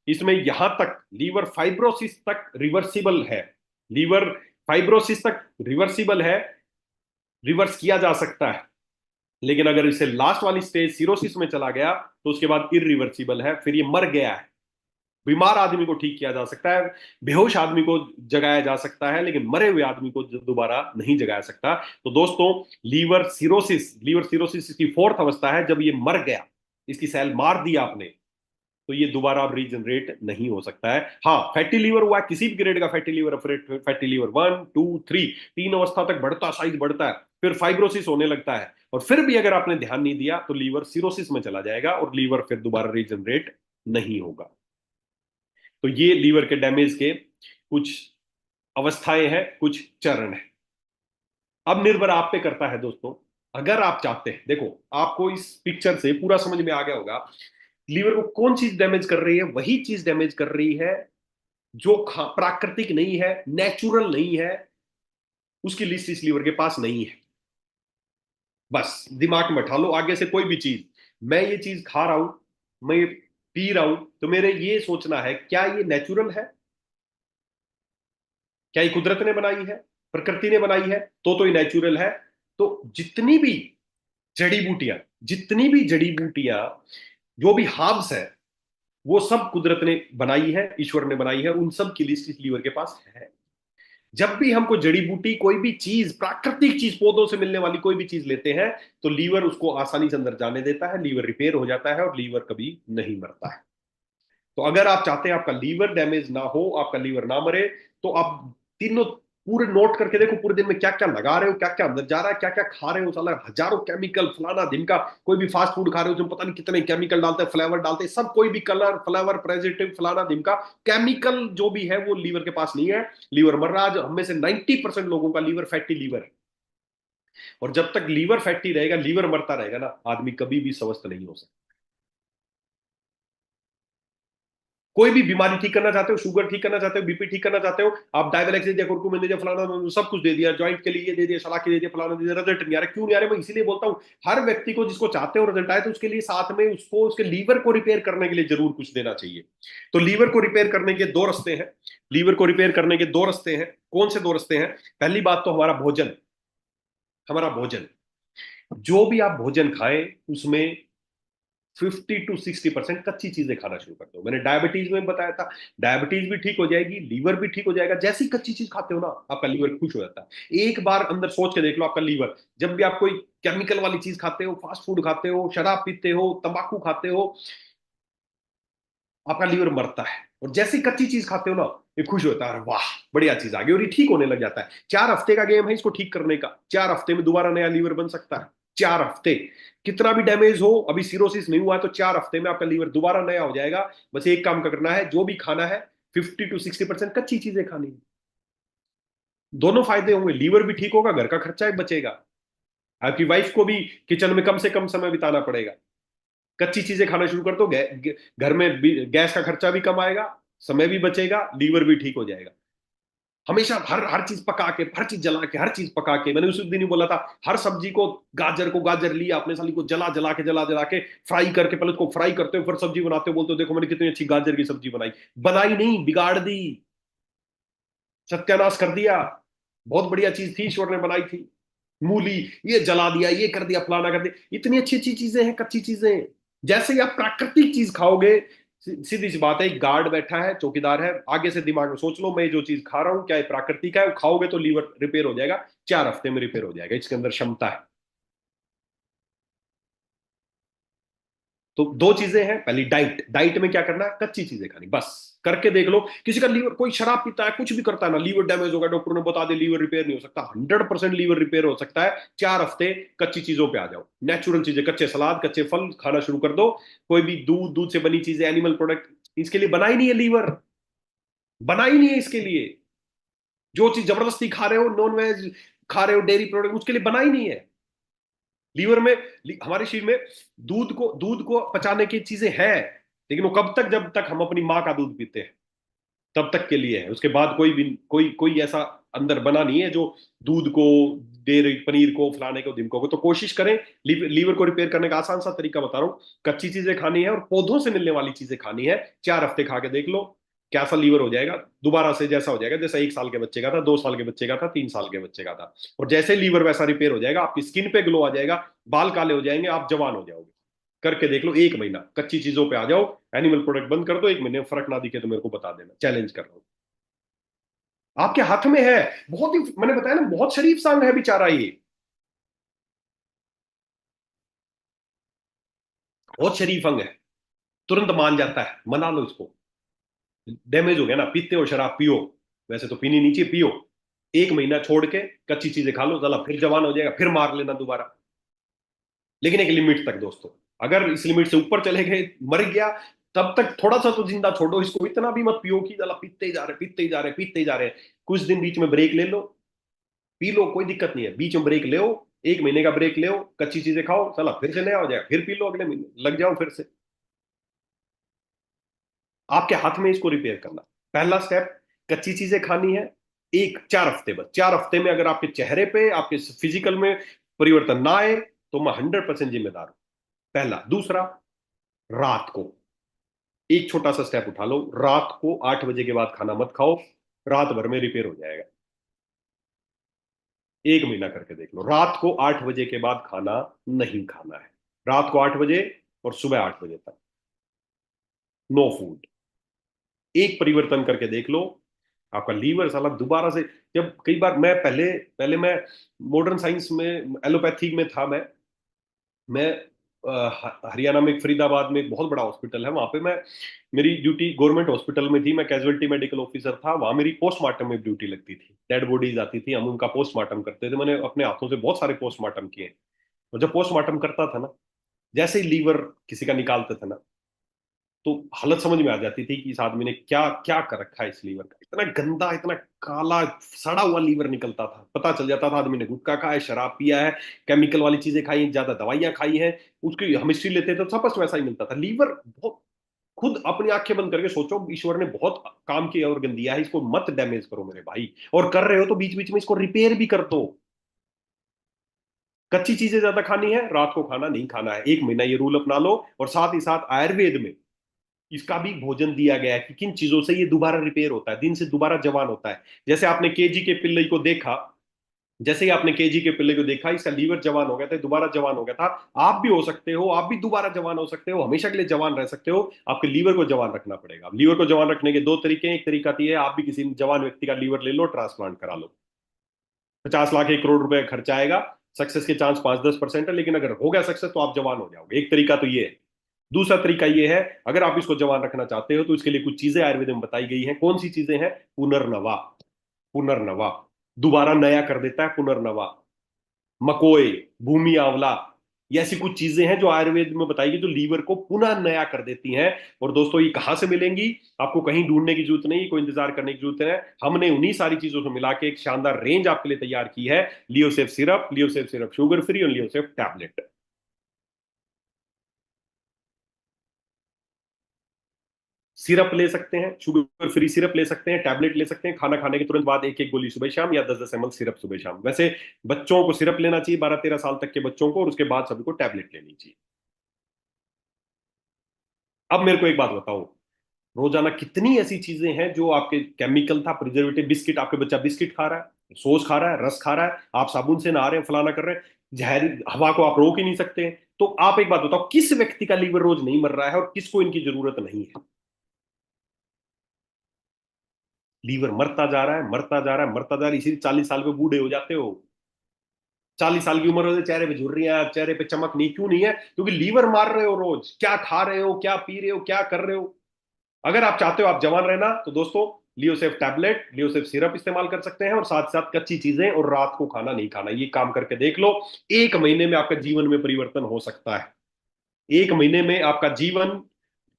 इसमें यहां तक लीवर फाइब्रोसिस तक रिवर्सिबल है। लीवर फाइब्रोसिस तक रिवर्सिबल है, रिवर्स किया जा सकता है, लेकिन अगर इसे लास्ट वाली स्टेज सिरोसिस में चला गया तो उसके बाद इरिवर्सिबल है, फिर ये मर गया है। बीमार आदमी को ठीक किया जा सकता है, बेहोश आदमी को जगाया जा सकता है, लेकिन मरे हुए आदमी को दोबारा नहीं जगाया सकता। तो दोस्तों, लीवर सिरोसिस इसकी फोर्थ अवस्था है, जब ये मर गया, इसकी सेल मार दी आपने, तो ये दोबारा अब रीजनरेट नहीं हो सकता है। हाँ, फैटी लीवर हुआ, किसी भी ग्रेड का फैटी लीवर, फैटी लीवर 1 2 3, तीन अवस्था तक बढ़ता, साइज बढ़ता है, फिर फाइब्रोसिस होने लगता है, और फिर भी अगर आपने ध्यान नहीं दिया तो लीवर सिरोसिस में चला जाएगा और लीवर फिर दोबारा रीजनरेट नहीं होगा। तो ये लीवर के डैमेज के कुछ अवस्थाएं हैं, कुछ चरण है। अब निर्भर आप पे करता है दोस्तों, अगर आप चाहते हैं, देखो आपको इस पिक्चर से पूरा समझ में आ गया होगा, लीवर को कौन चीज डैमेज कर रही है, वही चीज डैमेज कर रही है जो प्राकृतिक नहीं है, नेचुरल नहीं है, उसकी लिस्ट इस लीवर के पास नहीं है। बस दिमाग में बैठा लो, आगे से कोई भी चीज, मैं ये चीज खा रहा हूं, मैं ये पी रहा हूं, तो मेरे ये सोचना है क्या ये नेचुरल है, क्या ये कुदरत ने बनाई है, प्रकृति ने बनाई है, तो ये नेचुरल है। तो जड़ी बूटियां जितनी भी जड़ी बूटियां, जो भी हर्ब्स है, वो सब कुदरत ने बनाई है, ईश्वर ने बनाई है, उन सब की लिस्ट इस लीवर के पास है। जब भी हमको जड़ी बूटी, कोई भी चीज, प्राकृतिक चीज, पौधों से मिलने वाली कोई भी चीज लेते हैं, तो लीवर उसको आसानी से अंदर जाने देता है, लीवर रिपेयर हो जाता है और लीवर कभी नहीं मरता है। तो अगर आप चाहते हैं आपका लीवर डैमेज ना हो, आपका लीवर ना मरे, तो आप तीनों पूरे नोट करके देखो, पूरे दिन में क्या क्या लगा रहे हो, क्या क्या अंदर जा रहा है, क्या क्या खा रहे हो, साला हजारों केमिकल, फलाना दिन का कोई भी फास्ट फूड खा रहे हो जो पता नहीं कितने केमिकल डालते हैं, फ्लेवर डालते हैं, सब कोई भी कलर, फ्लेवर, प्रेजर्वेटिव, फलाना दिन का केमिकल जो भी है वो लीवर के पास नहीं है, लीवर मर रहा है। हम में से 90% लोगों का लीवर फैटी लीवर है, और जब तक लीवर फैटी रहेगा, लीवर मरता रहेगा ना, आदमी कभी भी स्वस्थ नहीं हो सकता। कोई भी बीमारी ठीक करना चाहते हो, शुगर ठीक करना चाहते हो, बीपी ठीक करना चाहते हो, आप डायबेलेक्स दे दिया, कुरकुमिन दे दिया, फलाना सब कुछ दे दिया, जॉइंट के लिए ये दे दिया, सलाह के दे दिया, फलाना दे दिया, रिजल्ट नहीं आ रहा, क्यों नहीं आ रहा? मैं इसीलिए बोलता हूँ, हर व्यक्ति को जिसको चाहते हो रिजल्ट आए, तो उसके लिए साथ में उसको उसके लीवर को रिपेयर करने के लिए जरूर कुछ देना चाहिए। तो लीवर को रिपेयर करने के दो रास्ते हैं, लीवर को रिपेयर करने के दो रास्ते हैं। कौन से दो रास्ते हैं? पहली बात तो हमारा भोजन, हमारा भोजन, जो भी आप भोजन खाएं उसमें 50 to 60% कच्ची चीजें खाना शुरू कर दो। मैंने डायबिटीज में बताया था, डायबिटीज भी ठीक हो जाएगी, लीवर भी ठीक हो जाएगा, जैसी कच्ची चीज खाते हो ना, आपका लीवर खुश हो जाता है। एक बार अंदर सोच के देख लो, आपका लीवर, जब भी आप कोई केमिकल वाली चीज खाते हो, फास्ट फूड खाते हो, शराब पीते हो, तंबाकू खाते हो, आपका लीवर मरता है। और जैसी कच्ची चीज खाते हो ना, ये खुश होता है, वाह बढ़िया चीज आ गई, और ये ठीक होने लग जाता है। 4 हफ्ते का गेम है इसको ठीक करने का, 4 हफ्ते में दोबारा नया लीवर बन सकता है। 4 हफ्ते, कितना भी डैमेज हो, अभी सिरोसिस नहीं हुआ है, तो 4 हफ्ते में आपका लीवर दोबारा नया हो जाएगा। बस एक काम करना है, जो भी खाना है 50 to 60% कच्ची चीजें खानी है। दोनों फायदे होंगे, लीवर भी ठीक होगा, घर का खर्चा भी बचेगा, आपकी वाइफ को भी किचन में कम से कम समय बिताना पड़ेगा। कच्ची चीजें खाना शुरू कर दो, घर में गैस का खर्चा भी कम आएगा, समय भी बचेगा, लीवर भी ठीक हो जाएगा। हमेशा हर हर चीज पका के, हर चीज जला के, हर चीज पका के, मैंने उस दिन ही बोला था, हर सब्जी को, गाजर को गाजर लिया आपने, साली को जला जला के फ्राई करके, पहले उसको फ्राई करते हो फिर सब्जी बनाते हो, बोलते हो देखो मैंने कितनी अच्छी गाजर की सब्जी बनाई। बनाई नहीं, बिगाड़ दी, सत्यानाश कर दिया। बहुत बढ़िया चीज थी, ईश्वर ने बनाई थी, मूली, ये जला दिया, ये कर दिया, फलाना कर दिया। इतनी अच्छी अच्छी चीजें हैं, कच्ची चीजें। जैसे ही आप प्राकृतिक चीज खाओगे, सीधी सी बात है, एक गार्ड बैठा है, चौकीदार है, आगे से दिमाग में सोच लो, मैं जो चीज खा रहा हूं क्या ये प्राकृतिक है? वो खाओगे तो लीवर रिपेयर हो जाएगा, 4 हफ्ते में रिपेयर हो जाएगा, इसके अंदर क्षमता है। तो दो चीजें हैं, पहली डाइट, डाइट में क्या करना है, कच्ची चीजें खानी, बस करके देख लो। किसी का लीवर, कोई शराब पीता है, कुछ भी करता है ना, लीवर डैमेज होगा, डॉक्टर ने बता दे लीवर रिपेयर नहीं हो सकता, 100% लीवर रिपेयर हो सकता है। 4 हफ्ते कच्ची चीजों पे आ जाओ, नेचुरल चीजें, कच्चे सलाद, कच्चे फल खाना शुरू कर दो। कोई भी दूध, दूध से बनी चीजें, एनिमल प्रोडक्ट, इसके लिए बना ही नहीं है लीवर, बना ही नहीं है इसके लिए। जो चीज जबरदस्ती खा रहे हो, नॉन वेज खा रहे हो, डेयरी प्रोडक्ट, उसके लिए बना ही नहीं है। लीवर में, हमारे शरीर में दूध को पचाने की चीजें हैं, लेकिन वो कब तक, जब तक हम अपनी माँ का दूध पीते हैं, तब तक के लिए है। उसके बाद कोई भी, कोई कोई ऐसा अंदर बना नहीं है जो दूध को, डेयरी पनीर को, फलाने को, ढिमको को। तो कोशिश करें, लीवर को रिपेयर करने का आसान सा तरीका बता रहा हूँ, कच्ची चीजें खानी है और पौधों से मिलने वाली चीजें खानी है। 4 हफ्ते खा के देख लो, कैसा लीवर हो जाएगा, दोबारा से जैसा हो जाएगा जैसा 1 साल के बच्चे का था, 2 साल के बच्चे का था, 3 साल के बच्चे का था। और जैसे लीवर वैसा रिपेयर हो जाएगा, आपकी स्किन पे ग्लो आ जाएगा, बाल काले हो जाएंगे, आप जवान हो जाओगे। करके देख लो 1 महीना, कच्ची चीजों पे आ जाओ, एनिमल प्रोडक्ट बंद कर दो, 1 महीने में फर्क ना दिखे तो मेरे को बता देना, चैलेंज कर रहा हूं। आपके हाथ में है। बहुत ही, मैंने बताया ना, बहुत शरीफ सांग है बेचारा ये, बहुत शरीफ अंग है। तुरंत मान जाता है, मना लो इसको। डैमेज हो गया ना, पीते हो शराब पियो, वैसे तो पीनी नहीं चाहिए, पियो। 1 महीना छोड़ के कच्ची चीजें खा लो, चला फिर जवान हो जाएगा, फिर मार लेना दोबारा। लेकिन एक लिमिट तक दोस्तों, अगर इस लिमिट से ऊपर चले गए, मर गया, तब तक थोड़ा सा तो जिंदा छोड़ो इसको, इतना भी मत पियो कि चला पीते ही जा रहे, पीते ही जा रहे, पीते ही जा रहे। कुछ दिन बीच में ब्रेक ले लो, पी लो, कोई दिक्कत नहीं है, बीच में ब्रेक ले, 1 महीने का ब्रेक ले, कच्ची चीजें खाओ, चला फिर से नया हो जाएगा, फिर पी लो, अगले महीने लग जाओ फिर से। आपके हाथ में इसको रिपेयर करना। पहला स्टेप, कच्ची चीजें खानी है। 4 हफ्ते, बस 4 हफ्ते में अगर आपके चेहरे पे, आपके फिजिकल में परिवर्तन ना आए तो मैं 100% जिम्मेदार हूं। पहला। दूसरा, रात को एक छोटा सा स्टेप उठा लो, रात को 8 बजे के बाद खाना मत खाओ, रात भर में रिपेयर हो जाएगा। 1 महीना करके देख लो, रात को 8 बजे के बाद खाना नहीं खाना है, रात को 8 बजे और सुबह 8 बजे तक नो फूड। एक परिवर्तन करके देख लो, आपका लीवर साला दोबारा से। जब कई बार मैं पहले पहले मैं मॉडर्न साइंस में, एलोपैथिक में था मैं हरियाणा में फरीदाबाद में एक बहुत बड़ा हॉस्पिटल है, वहां पे मैं, मेरी ड्यूटी गवर्नमेंट हॉस्पिटल में थी, मैं कैजुअलिटी मेडिकल ऑफिसर था, वहां मेरी पोस्टमार्टम में ड्यूटी लगती थी, डेड बॉडीज आती थी, हम उनका पोस्टमार्टम करते थे, मैंने अपने हाथों से बहुत सारे पोस्टमार्टम किए। और जब पोस्टमार्टम करता था ना, जैसे ही लीवर किसी का निकालते थे ना, तो हालत समझ में आ जाती थी कि इस आदमी ने क्या क्या कर रखा है, इस लीवर का, इतना गंदा, इतना काला सड़ा हुआ लीवर निकलता था, पता चल जाता था आदमी ने गुटखा खाया है, शराब पिया है, केमिकल वाली चीजें खाई हैं, ज्यादा दवाइयां खाई हैं। उसकी हम हिस्ट्री लेते थे तो सब वैसा ही मिलता था लीवर। बहुत, खुद अपनी आंखें बंद करके सोचो, ईश्वर ने बहुत काम किया और दिया है, इसको मत डैमेज करो मेरे भाई, और कर रहे हो तो बीच बीच में इसको रिपेयर भी कर दो। कच्ची चीजें ज्यादा खानी है, रात को खाना नहीं खाना है, 1 महीना ये रूल अपना लो। और साथ ही साथ आयुर्वेद में इसका भी भोजन दिया गया है कि किन चीजों से ये दोबारा रिपेयर होता है, दिन से दोबारा जवान होता है। जैसे आपने केजी के पिल्ले को देखा, जैसे ही आपने केजी के पिल्ले को देखा, इसका लीवर जवान हो गया था, दोबारा जवान हो गया था, आप भी हो सकते हो, आप भी दोबारा जवान हो सकते हो, हमेशा के लिए जवान रह सकते हो। आपके लीवर को जवान रखना पड़ेगा। लीवर को जवान रखने के दो तरीके हैं, एक तरीका तो ये है, आप भी किसी जवान व्यक्ति का लीवर ले लो, ट्रांसप्लांट करा लो, 50 लाख 1 करोड़ रुपए खर्च आएगा, सक्सेस के चांस 5-10% है, लेकिन अगर हो गया सक्सेस तो आप जवान हो जाओगे। एक तरीका तो ये है। दूसरा तरीका ये है, अगर आप इसको जवान रखना चाहते हो तो इसके लिए कुछ चीजें आयुर्वेद में बताई गई हैं। कौन सी चीजें हैं? पुनर्नवा। पुनर्नवा दोबारा नया कर देता है, पुनर्नवा। मकोए, भूमि आंवला, ये ऐसी कुछ चीजें हैं जो आयुर्वेद में बताई गई, जो लीवर को पुनः नया कर देती हैं। और दोस्तों ये कहां से मिलेंगी? आपको कहीं ढूंढने की जरूरत नहीं, कोई इंतजार करने की जरूरत है, हमने उन्हीं सारी चीजों को मिला के एक शानदार रेंज आपके लिए तैयार की है। लियोसेफ सिरप, लियोसेफ सिरप शुगर फ्री और लियोसेफ टैबलेट। सिरप ले सकते हैं, शुगर फ्री सिरप ले सकते हैं, टैबलेट ले सकते हैं, खाना खाने के तुरंत बाद एक एक गोली सुबह शाम, या 10-10 ml सिरप सुबह शाम। वैसे बच्चों को सिरप लेना चाहिए, 12-13 साल तक के बच्चों को, और उसके बाद सभी को टैबलेट लेनी चाहिए। अब मेरे को एक बात बताओ, रोजाना कितनी ऐसी चीजें हैं जो आपके केमिकल था, प्रिजर्वेटिव, बिस्किट, आपके बच्चा बिस्किट खा रहा है, सॉस खा रहा है, रस खा रहा है, आप साबुन से नहा रहे हैं, फलाना कर रहे हैं, जहरी हवा को आप रोक ही नहीं सकते। तो आप एक बात बताओ, किस व्यक्ति का लीवर रोज नहीं मर रहा है और किसको इनकी जरूरत नहीं है? लीवर मरता जा रहा है, मरता जा रहा है, मरता जा रहा है, इसी 40 साल पे बूढ़े हो जाते हो। 40 साल की उम्र होती है, चेहरे पे झुर्रियां, चेहरे पे चमक नहीं, क्यों नहीं है? क्योंकि लीवर मार रहे हो, रोज क्या खा रहे हो, क्या पी रहे हो, क्या कर रहे हो। अगर आप चाहते हो आप जवान रहना, तो दोस्तों लियोसेफ टैबलेट, लियोसेफ सिरप इस्तेमाल कर सकते हैं, और साथ साथ कच्ची चीजें और रात को खाना नहीं खाना, ये काम करके देख लो। 1 महीने में आपका जीवन में परिवर्तन हो सकता है। 1 महीने में आपका जीवन,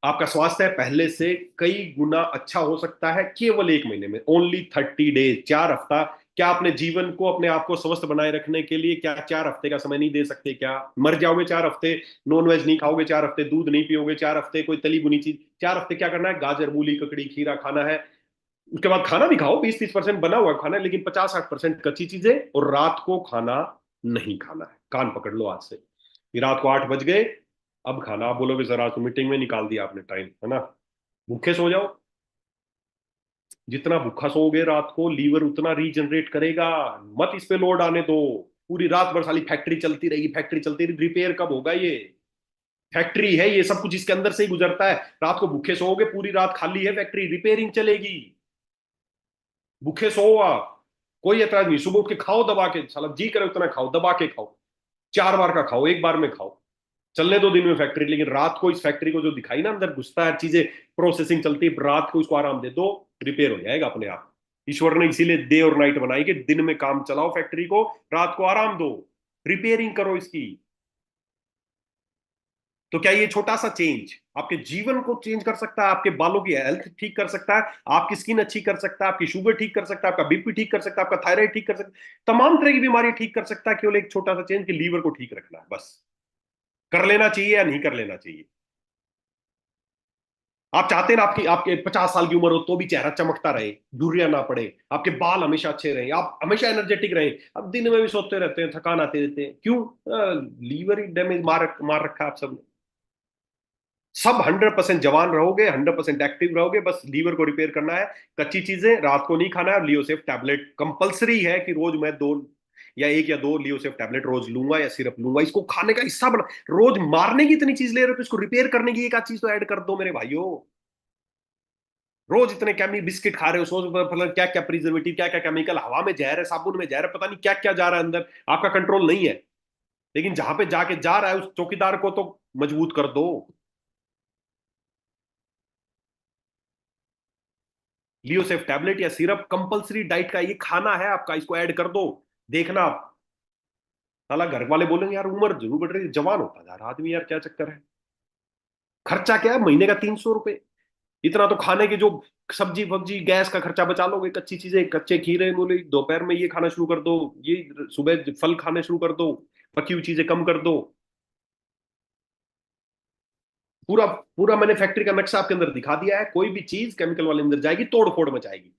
आपका स्वास्थ्य पहले से कई गुना अच्छा हो सकता है, केवल 1 महीने में, ओनली 30 डेज, 4 हफ्ता। क्या अपने जीवन को, अपने आप को स्वस्थ बनाए रखने के लिए क्या 4 हफ्ते का समय नहीं दे सकते? क्या मर जाओगे 4 हफ्ते? नॉन वेज नहीं खाओगे 4 हफ्ते, दूध नहीं पियोगे 4 हफ्ते, कोई तली बुनी चीज, 4 हफ्ते क्या करना है? गाजर, मूली, ककड़ी, खीरा खाना है। उसके बाद खाना भी खाओ, 20-30% बना हुआ खाना है, लेकिन 50-60% कच्ची चीजें, और रात को खाना नहीं खाना है। कान पकड़ लो आज से, कि रात को 8 बज गए, अब खाना। आप बोलोगे सर आज तो मीटिंग में निकाल दिया आपने टाइम, है ना? भूखे सो जाओ। जितना भूखा सोओगे रात को, लीवर उतना रीजनरेट करेगा। मत इस पे लोड आने दो। पूरी रात भर साली फैक्ट्री चलती रहेगी, फैक्ट्री चलती रहेगी, रिपेयर कब होगा ये? फैक्ट्री है ये, सब कुछ इसके अंदर से ही गुजरता है। रात को भूखे सोओगे, पूरी रात खाली है फैक्ट्री, रिपेयरिंग चलेगी। भूखे सो आप, कोई एतराज नहीं। सुबह उठ के खाओ दबा के, साला जी करे उतना खाओ, दबा के खाओ। 4 बार का खाओ, एक बार में खाओ। चलने दो दिन में फैक्ट्री, लेकिन रात को इस फैक्ट्री को जो दिखाई ना अंदर घुसता है, चीजें प्रोसेसिंग चलती है, रात को इसको आराम दे दो, रिपेयर हो जाएगा अपने आप। ईश्वर ने इसीलिए डे और नाइट बनाई कि दिन में काम चलाओ फैक्ट्री को, रात को आराम दो, रिपेयरिंग करो इसकी। तो क्या ये छोटा सा चेंज आपके जीवन को चेंज कर सकता है? आपके बालों की हेल्थ ठीक कर सकता है, आपकी स्किन अच्छी कर सकता है, आपकी शुगर ठीक कर सकता है, आपका बीपी ठीक कर सकता है, आपका थायराइड ठीक कर सकता है, तमाम तरह की बीमारियां ठीक कर सकता है, केवल एक छोटा सा चेंज कि लीवर को ठीक रखना है बस। कर लेना चाहिए या नहीं कर लेना चाहिए? आप चाहते हैं ना आपकी आपके 50 साल की उम्र हो तो भी चेहरा चमकता रहे, झुर्रियां ना पड़े, आपके बाल हमेशा अच्छे रहे, आप हमेशा एनर्जेटिक रहे। अब दिन में भी सोते रहते हैं, थकान आते रहते हैं, क्यों? लीवर ही डैमेज मार मार रखा है आप सब। सब 100% जवान रहोगे, 100% एक्टिव रहोगे, बस लीवर को रिपेयर करना है। कच्ची चीजें रात को नहीं खाना है, और लियोसेफ टैबलेट कंपलसरी है कि रोज मैं 1 या 2 लियोसेफ टैबलेट रोज लूंगा या सिरप लूंगा। इसको खाने का हिस्सा बना। रोज मारने की इतनी चीज ले रहे हो तो इसको रिपेयर करने की एक आध चीज तो ऐड कर दो मेरे भाइयों। रोज इतने केमी बिस्किट खा रहे हो, सोच मतलब क्या क्या प्रिजर्वेटिव, क्या क्या केमिकल, हवा में जहर है, साबुन में जहर है, पता नहीं क्या क्या जा रहा है अंदर, आपका कंट्रोल नहीं है। लेकिन जहां पे जाके जा रहा है उस चौकीदार को तो मजबूत कर दो। लियोसेफ टैबलेट या सिरप कंपलसरी डाइट का ये खाना है आपका, इसको ऐड कर दो। देखना आप, साला घर वाले बोलेंगे यार उम्र जरूर बढ़ रही है, जवान होता जा रहा आदमी, यार क्या चक्कर है? खर्चा क्या है महीने का? 300 रुपए। इतना तो खाने की जो सब्जी फब्जी गैस का खर्चा बचा लोगे। कच्ची चीजें, कच्चे खीरे मूली, दोपहर में ये खाना शुरू कर दो, ये सुबह फल खाने शुरू कर दो, पकी हुई चीजें कम कर दो। पूरा पूरा मैंने फैक्ट्री का नक्शा आपके अंदर दिखा दिया है। कोई भी चीज केमिकल वाले अंदर जाएगी, तोड़ फोड़ मचाएगी।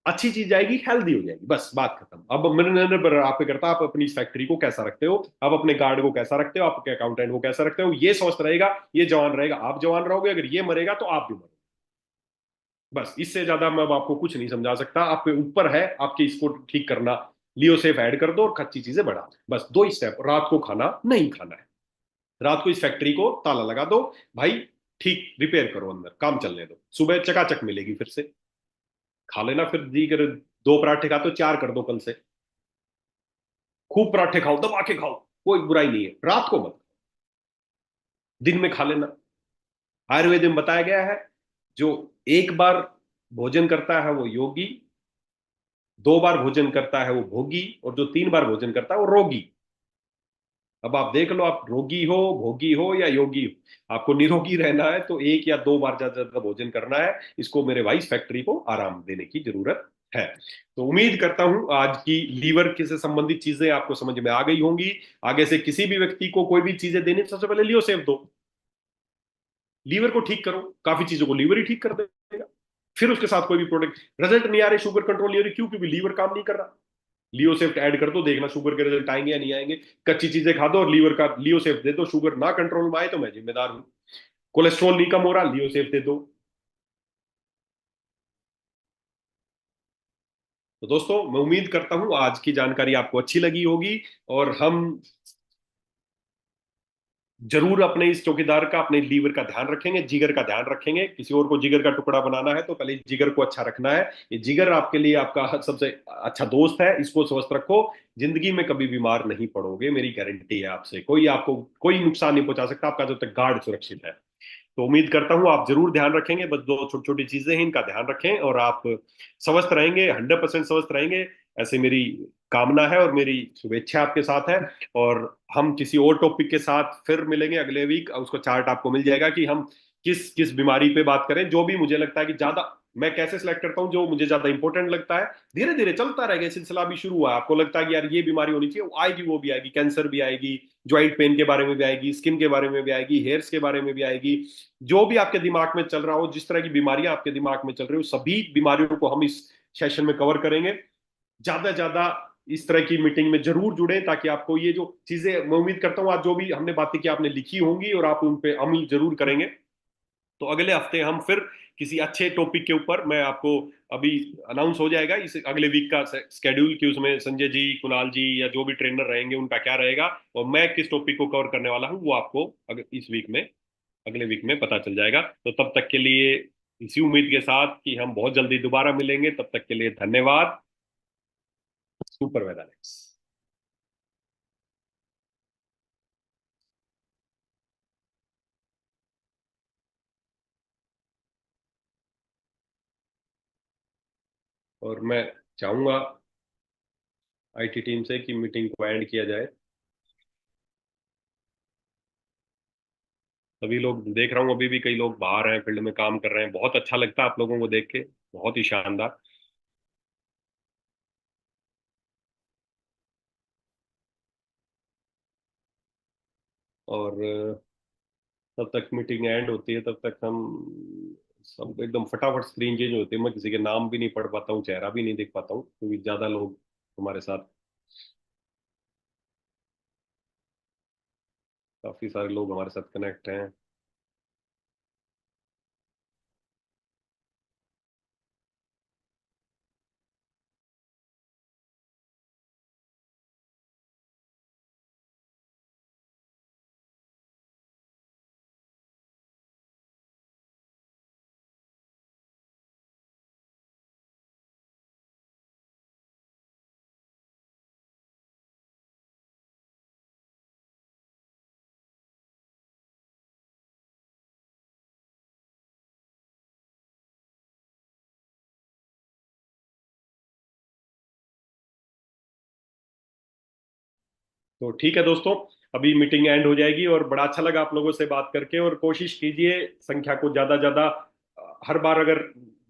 अच्छी चीज जाएगी, हेल्दी हो जाएगी, बस बात खत्म। अब मेरे निर्णय पर आप पे करता, आप अपनी इस फैक्ट्री को कैसा रखते हो, आप अपने गार्ड को कैसा रखते हो, आपके अकाउंटेंट को कैसा रखते हो। ये स्वस्थ रहेगा, ये जवान रहेगा, आप जवान रहोगे। अगर ये मरेगा तो आप भी मरोगे। बस इससे ज्यादा मैं अब आपको कुछ नहीं समझा सकता। आपके ऊपर है आपके इसको ठीक करना। लियो सेफ ऐड कर दो और कच्ची चीजें बढ़ा दो, बस 2 ही स्टेप। रात को खाना नहीं खाना है, रात को इस फैक्ट्री को ताला लगा दो भाई। ठीक रिपेयर करो, अंदर काम चलने दो, सुबह चकाचक मिलेगी फिर से। खा लेना फिर दी कर, 2 पराठे खाते हो 4 कर दो कल से। खूब पराठे खाओ, दबा के खाओ, कोई बुराई नहीं है। रात को मत, दिन में खा लेना। आयुर्वेद में बताया गया है, जो 1 बार भोजन करता है वो योगी, 2 बार भोजन करता है वो भोगी, और जो 3 बार भोजन करता है वो रोगी। अब आप देख लो, आप रोगी हो, भोगी हो या योगी हो, आपको निरोगी रहना है तो 1 या 2 बार ज्यादा ज्यादा भोजन करना है। इसको मेरे भाई इस फैक्ट्री को आराम देने की जरूरत है। तो उम्मीद करता हूं आज की लीवर के से संबंधित चीजें आपको समझ में आ गई होंगी। आगे से किसी भी व्यक्ति को कोई भी चीजें देनी तो सबसे पहले लियो सेव दो, लीवर को ठीक करो। काफी चीजों को लीवर ही ठीक कर देगा। फिर उसके साथ कोई भी प्रोडक्ट, रिजल्ट नहीं आ रहे, शुगर कंट्रोल नहीं हो रही, क्यों? क्योंकि लीवर काम नहीं कर रहा। लियो सेफ्ट ऐड कर दो, देखना शुगर के रिजल्ट आएंगे या नहीं आएंगे। कच्ची चीजें खा दो और लीवर का लियो सेफ्ट दे दो। शुगर ना कंट्रोल में आए तो मैं जिम्मेदार हूं। कोलेस्ट्रॉल नहीं कम हो रहा, लियो सेफ्ट दे दो। तो दोस्तों, मैं उम्मीद करता हूं आज की जानकारी आपको अच्छी लगी होगी। और हम जरूर अपने इस चौकीदार का, अपने लीवर का ध्यान रखेंगे, जिगर का ध्यान रखेंगे। किसी और को जिगर का टुकड़ा बनाना है तो पहले जिगर को अच्छा रखना है। ये जिगर आपके लिए आपका सबसे अच्छा दोस्त है, इसको स्वस्थ रखो। जिंदगी में कभी बीमार नहीं पड़ोगे, मेरी गारंटी है। आपसे कोई आपको कोई नुकसान नहीं पहुंचा सकता आपका, जब तक गार्ड सुरक्षित है। तो उम्मीद करता हूं आप जरूर ध्यान रखेंगे। बस 2 छोटी छोटी चीजें हैं, इनका ध्यान रखें और आप स्वस्थ रहेंगे, 100% स्वस्थ रहेंगे, ऐसे मेरी कामना है और मेरी शुभेच्छा आपके साथ है। और हम किसी और टॉपिक के साथ फिर मिलेंगे अगले वीक। उसको चार्ट आपको मिल जाएगा कि हम किस किस बीमारी पे बात करें। जो भी मुझे लगता है कि ज्यादा, मैं कैसे सिलेक्ट करता हूँ जो मुझे ज्यादा इंपॉर्टेंट लगता है। धीरे धीरे चलता रहेगा, सिलसिला भी शुरू हुआ है। आपको लगता है कि यार ये बीमारी होनी चाहिए, वो आएगी, वो भी आएगी। कैंसर भी आएगी, ज्वाइंट पेन के बारे में भी आएगी, स्किन के बारे में भी आएगी, हेयर्स के बारे में भी आएगी। जो भी आपके दिमाग में चल रहा हो, जिस तरह की बीमारियां आपके दिमाग में चल रही हो, सभी बीमारियों को हम इस सेशन में कवर करेंगे। ज्यादा से ज्यादा इस तरह की मीटिंग में जरूर जुड़े, ताकि आपको ये जो चीजें, मैं उम्मीद करता हूँ आज जो भी हमने बातें की आपने लिखी होंगी और आप उन पे अमल जरूर करेंगे। तो अगले हफ्ते हम फिर किसी अच्छे टॉपिक के ऊपर, मैं आपको अभी अनाउंस हो जाएगा इस अगले वीक का स्केड्यूल कि उसमें संजय जी, कुणाल जी या जो भी ट्रेनर रहेंगे उनका क्या रहेगा, और मैं किस टॉपिक को कवर करने वाला हूँ वो आपको इस वीक में, अगले वीक में पता चल जाएगा। तो तब तक के लिए इसी उम्मीद के साथ कि हम बहुत जल्दी दोबारा मिलेंगे, तब तक के लिए धन्यवाद। सुपर वेदालेक्स। और मैं चाहूंगा आईटी टीम से कि मीटिंग को एंड किया जाए। सभी लोग देख रहा हूँ, अभी भी कई लोग बाहर हैं, फील्ड में काम कर रहे हैं, बहुत अच्छा लगता है आप लोगों को देख के, बहुत ही शानदार। और तब तक मीटिंग एंड होती है, तब तक हम सब एकदम फटाफट स्क्रीन चेंज होती है, मैं किसी के नाम भी नहीं पढ़ पाता हूँ, चेहरा भी नहीं देख पाता हूँ क्योंकि ज्यादा लोग हमारे साथ, काफी सारे लोग हमारे साथ कनेक्ट हैं। तो ठीक है दोस्तों, अभी मीटिंग एंड हो जाएगी, और बड़ा अच्छा लगा आप लोगों से बात करके, और कोशिश कीजिए संख्या को ज्यादा ज्यादा, हर बार अगर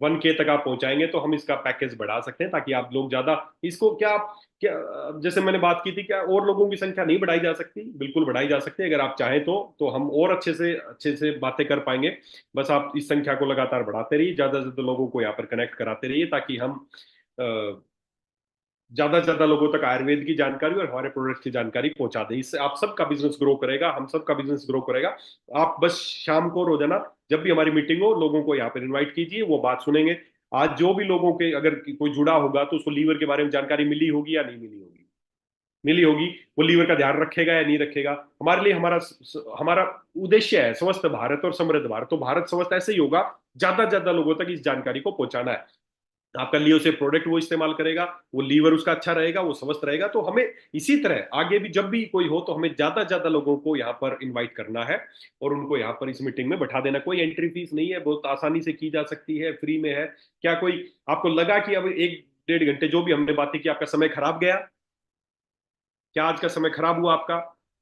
1K तक आप पहुंचाएंगे तो हम इसका पैकेज बढ़ा सकते हैं, ताकि आप लोग ज्यादा इसको क्या क्या, जैसे मैंने बात की थी, क्या और लोगों की संख्या नहीं बढ़ाई जा सकती? बिल्कुल बढ़ाई जा सकती है अगर आप चाहें तो हम और अच्छे से बातें कर पाएंगे। बस आप इस संख्या को लगातार बढ़ाते रहिए, ज्यादा से ज्यादा लोगों को यहाँ पर कनेक्ट कराते रहिए, ताकि हम ज्यादा से ज्यादा लोगों तक आयुर्वेद की जानकारी और हमारे प्रोडक्ट की जानकारी पहुंचा दें। इससे आप सबका बिजनेस ग्रो करेगा, हम सबका बिजनेस ग्रो करेगा। आप बस शाम को रोजाना जब भी हमारी मीटिंग हो, लोगों को यहाँ पर इनवाइट कीजिए, वो बात सुनेंगे। आज जो भी लोगों के अगर कोई जुड़ा होगा तो उसको लीवर के बारे में जानकारी मिली होगी या नहीं मिली होगी, मिली होगी। वो लीवर का ध्यान रखेगा या नहीं रखेगा? हमारे लिए हमारा हमारा उद्देश्य है स्वस्थ भारत और समृद्ध भारत। तो भारत स्वस्थ ऐसे ही होगा, ज्यादा से ज्यादा लोगों तक इस जानकारी को पहुंचाना है। आपका लियो से प्रोडक्ट वो इस्तेमाल करेगा, वो लीवर उसका अच्छा रहेगा, वो स्वस्थ रहेगा। तो हमें इसी तरह आगे भी जब भी कोई हो तो हमें ज्यादा से ज्यादा लोगों को यहाँ पर इनवाइट करना है, और उनको यहाँ पर इस मीटिंग में बैठा देना। कोई एंट्री फीस नहीं है, बहुत आसानी से की जा सकती है, फ्री में है। क्या कोई आपको लगा कि अब 1 1.5 घंटे जो भी हमने बातें की, आपका समय खराब गया? क्या आज का समय खराब हुआ आपका?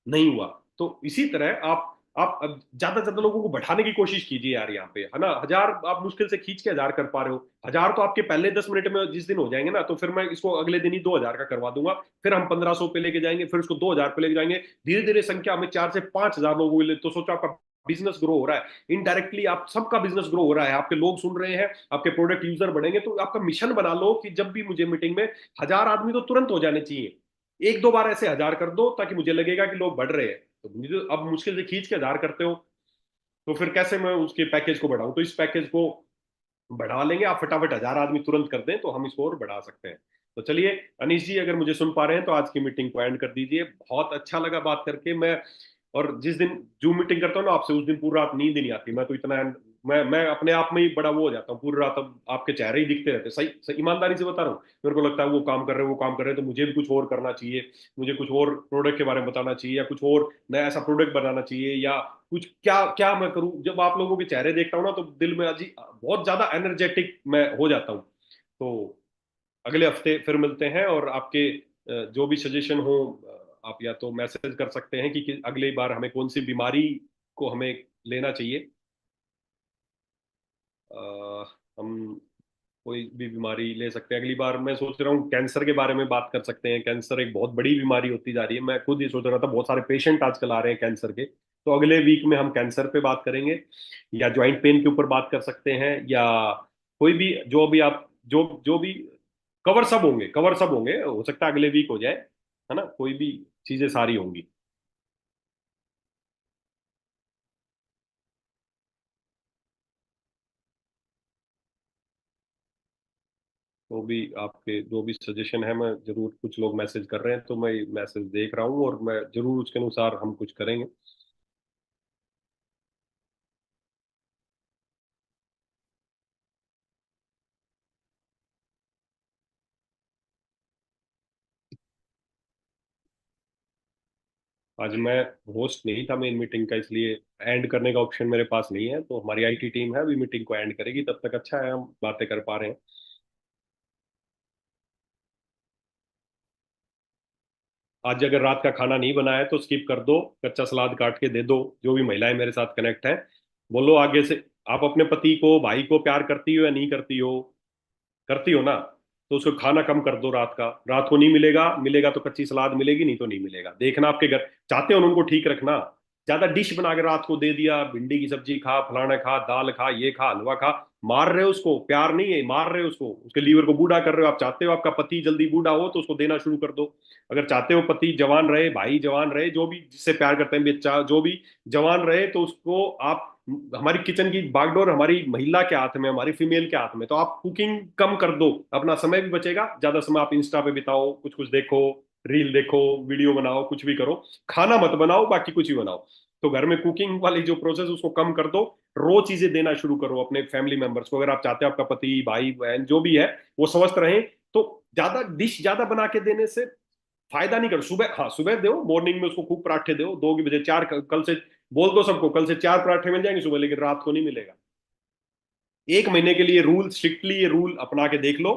नहीं हुआ। तो इसी तरह आप अब ज्यादा से ज्यादा लोगों को बैठाने की कोशिश कीजिए यार, यहाँ पे है ना। 1000 आप मुश्किल से खींच के 1000 कर पा रहे हो, 1000 तो आपके पहले 10 मिनट में जिस दिन हो जाएंगे ना, तो फिर मैं इसको अगले दिन ही 2000 का करवा दूंगा। फिर हम 1500 पे लेके जाएंगे, फिर उसको 2000 पे लेके जाएंगे। धीरे धीरे संख्या में 4 से 5 हजार लोगों को ले, तो सोचो आपका बिजनेस ग्रो हो रहा है इनडायरेक्टली, आप सबका बिजनेस ग्रो हो रहा है, आपके लोग सुन रहे हैं, आपके प्रोडक्ट यूजर बढ़ेंगे। तो आपका मिशन बना लो कि जब भी मुझे मीटिंग में 1000 आदमी तो तुरंत हो जाने चाहिए। 1 2 बार ऐसे 1000 कर दो ताकि मुझे लगेगा कि लोग बढ़ रहे हैं। तो मुझे अब मुश्किल से खींच के 1000 करते हो, तो फिर कैसे मैं उसके पैकेज को बढ़ाऊं? तो इस पैकेज को बढ़ा लेंगे, आप फटाफट 1000 आदमी तुरंत कर दें तो हम इसको और बढ़ा सकते हैं। तो चलिए, अनीश जी अगर मुझे सुन पा रहे हैं तो आज की मीटिंग को एंड कर दीजिए। बहुत अच्छा लगा बात करके। मैं और जिस दिन जूम मीटिंग करता हूँ ना आपसे, उस दिन पूरी रात नींद ही नहीं आती। मैं तो इतना मैं अपने आप में ही बड़ा वो हो जाता हूँ पूरी रात, अब आपके चेहरे ही दिखते रहते हैं। सही सही ईमानदारी से बता रहा हूँ, मेरे को लगता है वो काम कर रहे हैं, वो काम कर रहे हैं, तो मुझे भी कुछ और करना चाहिए, मुझे कुछ और प्रोडक्ट के बारे में बताना चाहिए, या कुछ और नया ऐसा प्रोडक्ट बनाना चाहिए, या कुछ क्या क्या मैं करूं। जब आप लोगों के चेहरे देखता हूँ ना, तो दिल में अजी बहुत ज्यादा एनर्जेटिक मैं हो जाता हूँ। तो अगले हफ्ते फिर मिलते हैं, और आपके जो भी सजेशन हो, आप या तो मैसेज कर सकते हैं कि अगली बार हमें कौन सी बीमारी को हमें लेना चाहिए। हम कोई भी बीमारी ले सकते हैं अगली बार। मैं सोच रहा हूँ कैंसर के बारे में बात कर सकते हैं। कैंसर एक बहुत बड़ी बीमारी होती जा रही है, मैं खुद ही सोच रहा था, बहुत सारे पेशेंट आजकल आ रहे हैं कैंसर के। तो अगले वीक में हम कैंसर पे बात करेंगे, या ज्वाइंट पेन के ऊपर बात कर सकते हैं, या कोई भी जो भी आप जो भी कवर सब होंगे, हो सकता है अगले वीक हो जाए, है ना। कोई भी चीजें सारी होंगी। तो भी आपके जो भी सजेशन है, मैं जरूर, कुछ लोग मैसेज कर रहे हैं तो मैं मैसेज देख रहा हूँ और मैं जरूर उसके अनुसार हम कुछ करेंगे। आज मैं होस्ट नहीं था मेन मीटिंग का, इसलिए एंड करने का ऑप्शन मेरे पास नहीं है, तो हमारी आईटी टीम है अभी मीटिंग को एंड करेगी, तब तक अच्छा है हम बातें कर पा रहे हैं। आज अगर रात का खाना नहीं बना है तो स्किप कर दो, कच्चा सलाद काट के दे दो। जो भी महिलाएं मेरे साथ कनेक्ट हैं, बोलो आगे से। आप अपने पति को, भाई को प्यार करती हो या नहीं करती हो? करती हो ना? तो उसको खाना कम कर दो रात का। रात को नहीं मिलेगा, मिलेगा तो कच्ची सलाद मिलेगी, नहीं तो नहीं मिलेगा। देखना आपके घर चाहते हो ना उनको ठीक रखना, ज्यादा डिश बना के रात को दे दिया, भिंडी की सब्जी खा, फलाना खा, दाल खा, ये खा, हलवा खा। मार रहे हो उसको, प्यार नहीं है, मार रहे हो उसको, उसके लीवर को बूढ़ा कर रहे हो। आप चाहते हो आपका पति जल्दी बूढ़ा हो तो उसको देना शुरू कर दो। अगर चाहते हो पति जवान रहे, भाई जवान रहे, जो भी जिससे प्यार करते हैं बच्चा जो भी जवान रहे, तो उसको आप, हमारी किचन की बागडोर हमारी महिला के हाथ में, हमारी फीमेल के हाथ में, तो आप कुकिंग कम कर दो, अपना समय भी बचेगा। ज्यादा समय आप इंस्टा पे बिताओ, कुछ कुछ देखो, रील देखो, वीडियो बनाओ, कुछ भी करो। खाना मत बनाओ, बाकी कुछ भी बनाओ। तो घर में कुकिंग वाली जो प्रोसेस उसको कम कर दो। रो चीजें देना शुरू करो अपने फैमिली मेंबर्स को। अगर आप चाहते हो आपका पति, भाई, बहन जो भी है वो स्वस्थ रहे, तो ज्यादा डिश ज्यादा बना के देने से फायदा नहीं करो। सुबह, हाँ सुबह दो, मॉर्निंग में उसको खूब पराठे दो, 2 बजे चार, कल से बोल दो सबको, कल से 4 पराठे मिल जाएंगे सुबह, लेकिन रात को नहीं मिलेगा। 1 महीने के लिए रूल, स्ट्रिक्टली ये रूल अपना के देख लो।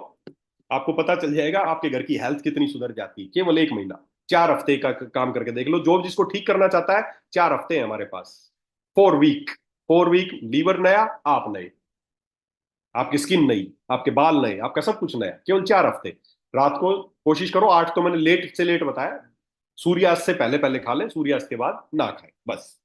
आपको पता चल जाएगा आपके घर की हेल्थ कितनी सुधर जाती है। केवल 1 महीना, 4 हफ्ते का काम करके देख लो। जो जिसको ठीक करना चाहता है, 4 हफ्ते हैं हमारे पास। 4 वीक, 4 वीक, लीवर नया, आप नए, आपकी स्किन नई, आपके बाल नए, आपका सब कुछ नया, केवल 4 हफ्ते। रात को कोशिश करो, 8 तो मैंने लेट से लेट बताया, सूर्यास्त से पहले पहले खा लें, सूर्यास्त के बाद ना खाएं, बस।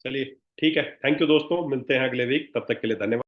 चलिए, ठीक है, थैंक यू दोस्तों, मिलते हैं अगले वीक, तब तक के लिए धन्यवाद।